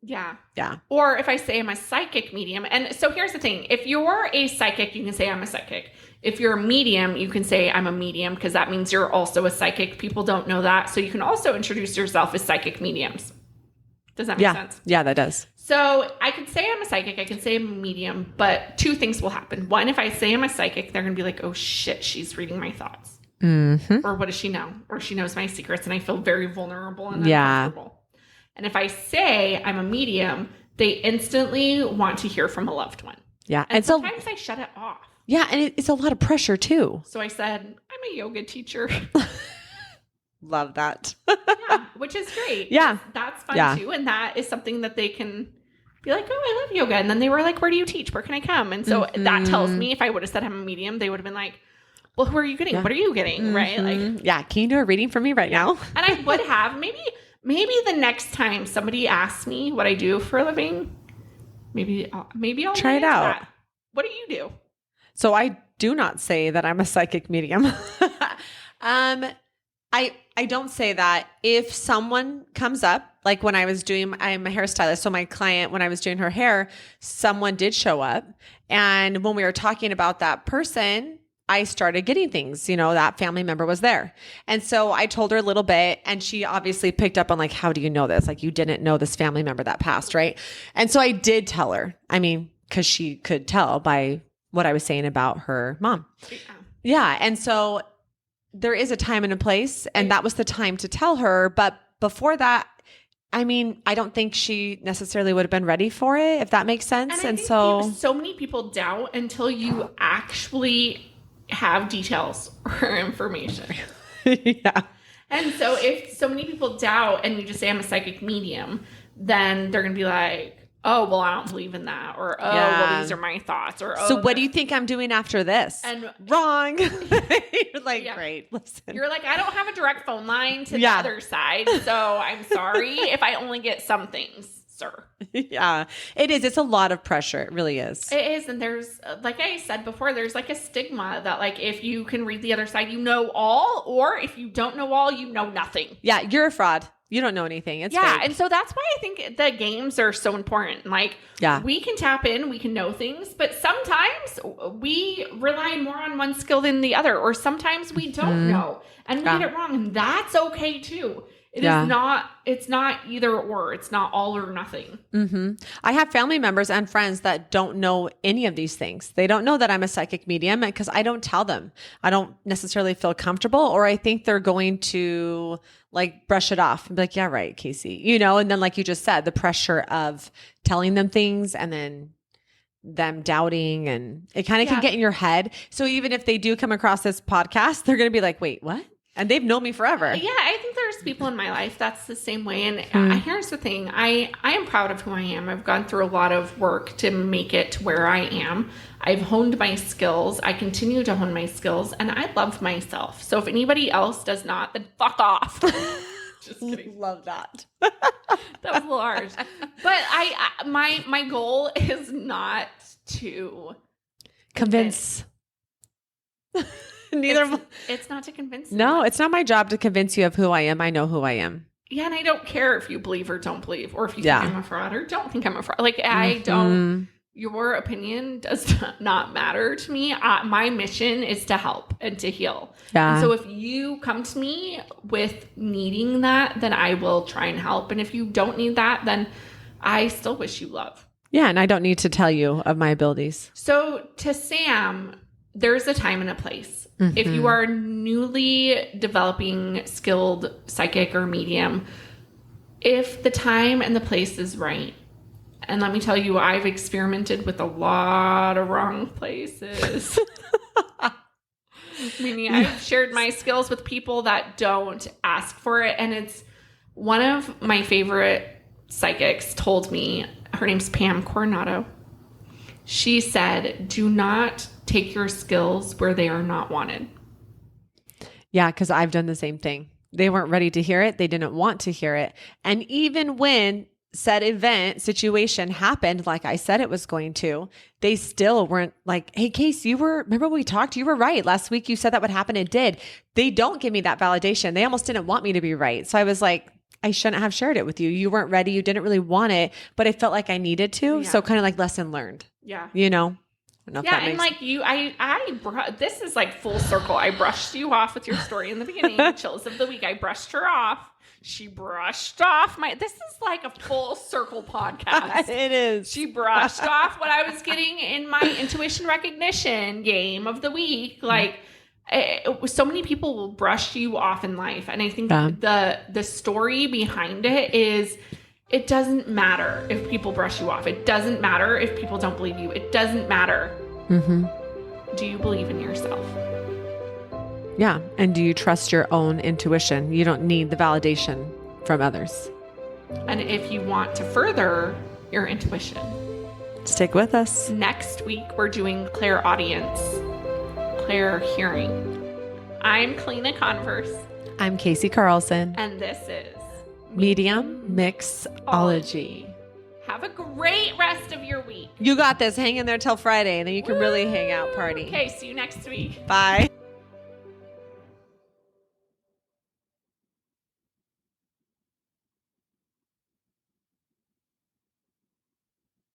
Yeah. Yeah. Or if I say I'm a psychic medium. And so here's the thing. If you're a psychic, you can say I'm a psychic. If you're a medium, you can say I'm a medium because that means you're also a psychic. People don't know that. So you can also introduce yourself as psychic mediums. Does that make sense? Yeah, that does. So I can say I'm a psychic. I can say I'm a medium. But two things will happen. One, if I say I'm a psychic, they're going to be like, oh shit, she's reading my thoughts. Mm-hmm. Or what does she know? Or she knows my secrets and I feel very vulnerable and uncomfortable. And if I say I'm a medium, they instantly want to hear from a loved one. Yeah. And sometimes I shut it off. Yeah. And it's a lot of pressure too. So I said, I'm a yoga teacher. Love that. Yeah, which is great. Yeah. That's fun too. And that is something that they can be like, oh, I love yoga. And then they were like, where do you teach? Where can I come? And so that tells me if I would have said I'm a medium, they would have been like, well, who are you getting? What are you getting? Right? Like, yeah. Can you do a reading for me right now? And I would have maybe the next time somebody asks me what I do for a living, maybe I'll try it out. That. What do you do? So I do not say that I'm a psychic medium. I don't say that. If someone comes up, like when I'm a hairstylist. So my client, when I was doing her hair, someone did show up. And when we were talking about that person, I started getting things, that family member was there. And so I told her a little bit and she obviously picked up on like, how do you know this? Like you didn't know this family member that passed, right? And so I did tell her, because she could tell by what I was saying about her mom. Yeah. And so there is a time and a place and that was the time to tell her. But before that, I don't think she necessarily would have been ready for it, if that makes sense. And so many people doubt until you actually have details or information. Yeah. And so if so many people doubt and you just say I'm a psychic medium, then they're going to be like, oh, well, I don't believe in that. Or, oh, well, these are my thoughts. Or, oh, so what do you think I'm doing after this? And wrong. You're like, great, listen. You're like, I don't have a direct phone line to the other side. So I'm sorry if I only get some things, sir. Yeah, it is. It's a lot of pressure. It really is. It is. And there's, like I said before, there's like a stigma that like, if you can read the other side, you know all, or if you don't know all, you know nothing. Yeah, you're a fraud. You don't know anything. It's fake. And so that's why I think the games are so important. Like, we can tap in, we can know things, but sometimes we rely more on one skill than the other, or sometimes we don't know and we get it wrong, and that's okay too. It is not, it's not either or. It's not all or nothing. Mm-hmm. I have family members and friends that don't know any of these things. They don't know that I'm a psychic medium because I don't tell them. I don't necessarily feel comfortable, or I think they're going to like brush it off and be like, yeah, right, Kaci, and then like you just said, the pressure of telling them things and then them doubting, and it kind of can get in your head. So even if they do come across this podcast, they're going to be like, wait, what? And they've known me forever. Yeah, I think there's people in my life that's the same way. And here's the thing. I am proud of who I am. I've gone through a lot of work to make it to where I am. I've honed my skills. I continue to hone my skills. And I love myself. So if anybody else does not, then fuck off. Just kidding. Love that. That was a little harsh. But my goal is not to convince. It's not to convince you. No, it's not my job to convince you of who I am. I know who I am. Yeah, and I don't care if you believe or don't believe, or if you think I'm a fraud or don't think I'm a fraud. Like, I don't Your opinion does not matter to me. My mission is to help and to heal. Yeah. And so if you come to me with needing that, then I will try and help. And if you don't need that, then I still wish you love. Yeah. And I don't need to tell you of my abilities. So to Sam, there's a time and a place. If you are newly developing skilled psychic or medium, if the time and the place is right, and let me tell you, I've experimented with a lot of wrong places. Meaning I've shared my skills with people that don't ask for it. And it's one of my favorite psychics told me, her name's Pam Coronado. She said, do not take your skills where they are not wanted. Yeah, because I've done the same thing. They weren't ready to hear it. They didn't want to hear it. And even when said event situation happened, like I said it was going to, they still weren't like, hey, Case, remember when we talked? You were right. Last week you said that would happen. It did. They don't give me that validation. They almost didn't want me to be right. So I was like, I shouldn't have shared it with you. You weren't ready. You didn't really want it, but I felt like I needed to. Yeah. So kind of like lesson learned. Yeah. You know? I don't know if Yeah, that and makes like this is like full circle. I brushed you off with your story in the beginning, chills of the week. I brushed her off. She brushed off this is like a full circle podcast. It is. She brushed off what I was getting in my intuition recognition game of the week. Like so many people will brush you off in life. And I think the story behind it is, it doesn't matter if people brush you off. It doesn't matter if people don't believe you. It doesn't matter. Mm-hmm. Do you believe in yourself? Yeah. And do you trust your own intuition? You don't need the validation from others. And if you want to further your intuition, stick with us. Next week, we're doing Clairaudience, Clair hearing. I'm Kalina Converse. I'm Kaci Carlson. And this is Medium Mixology. Have a great rest of your week. You got this. Hang in there till Friday, and then you can really hang out, party. Okay, see you next week. Bye.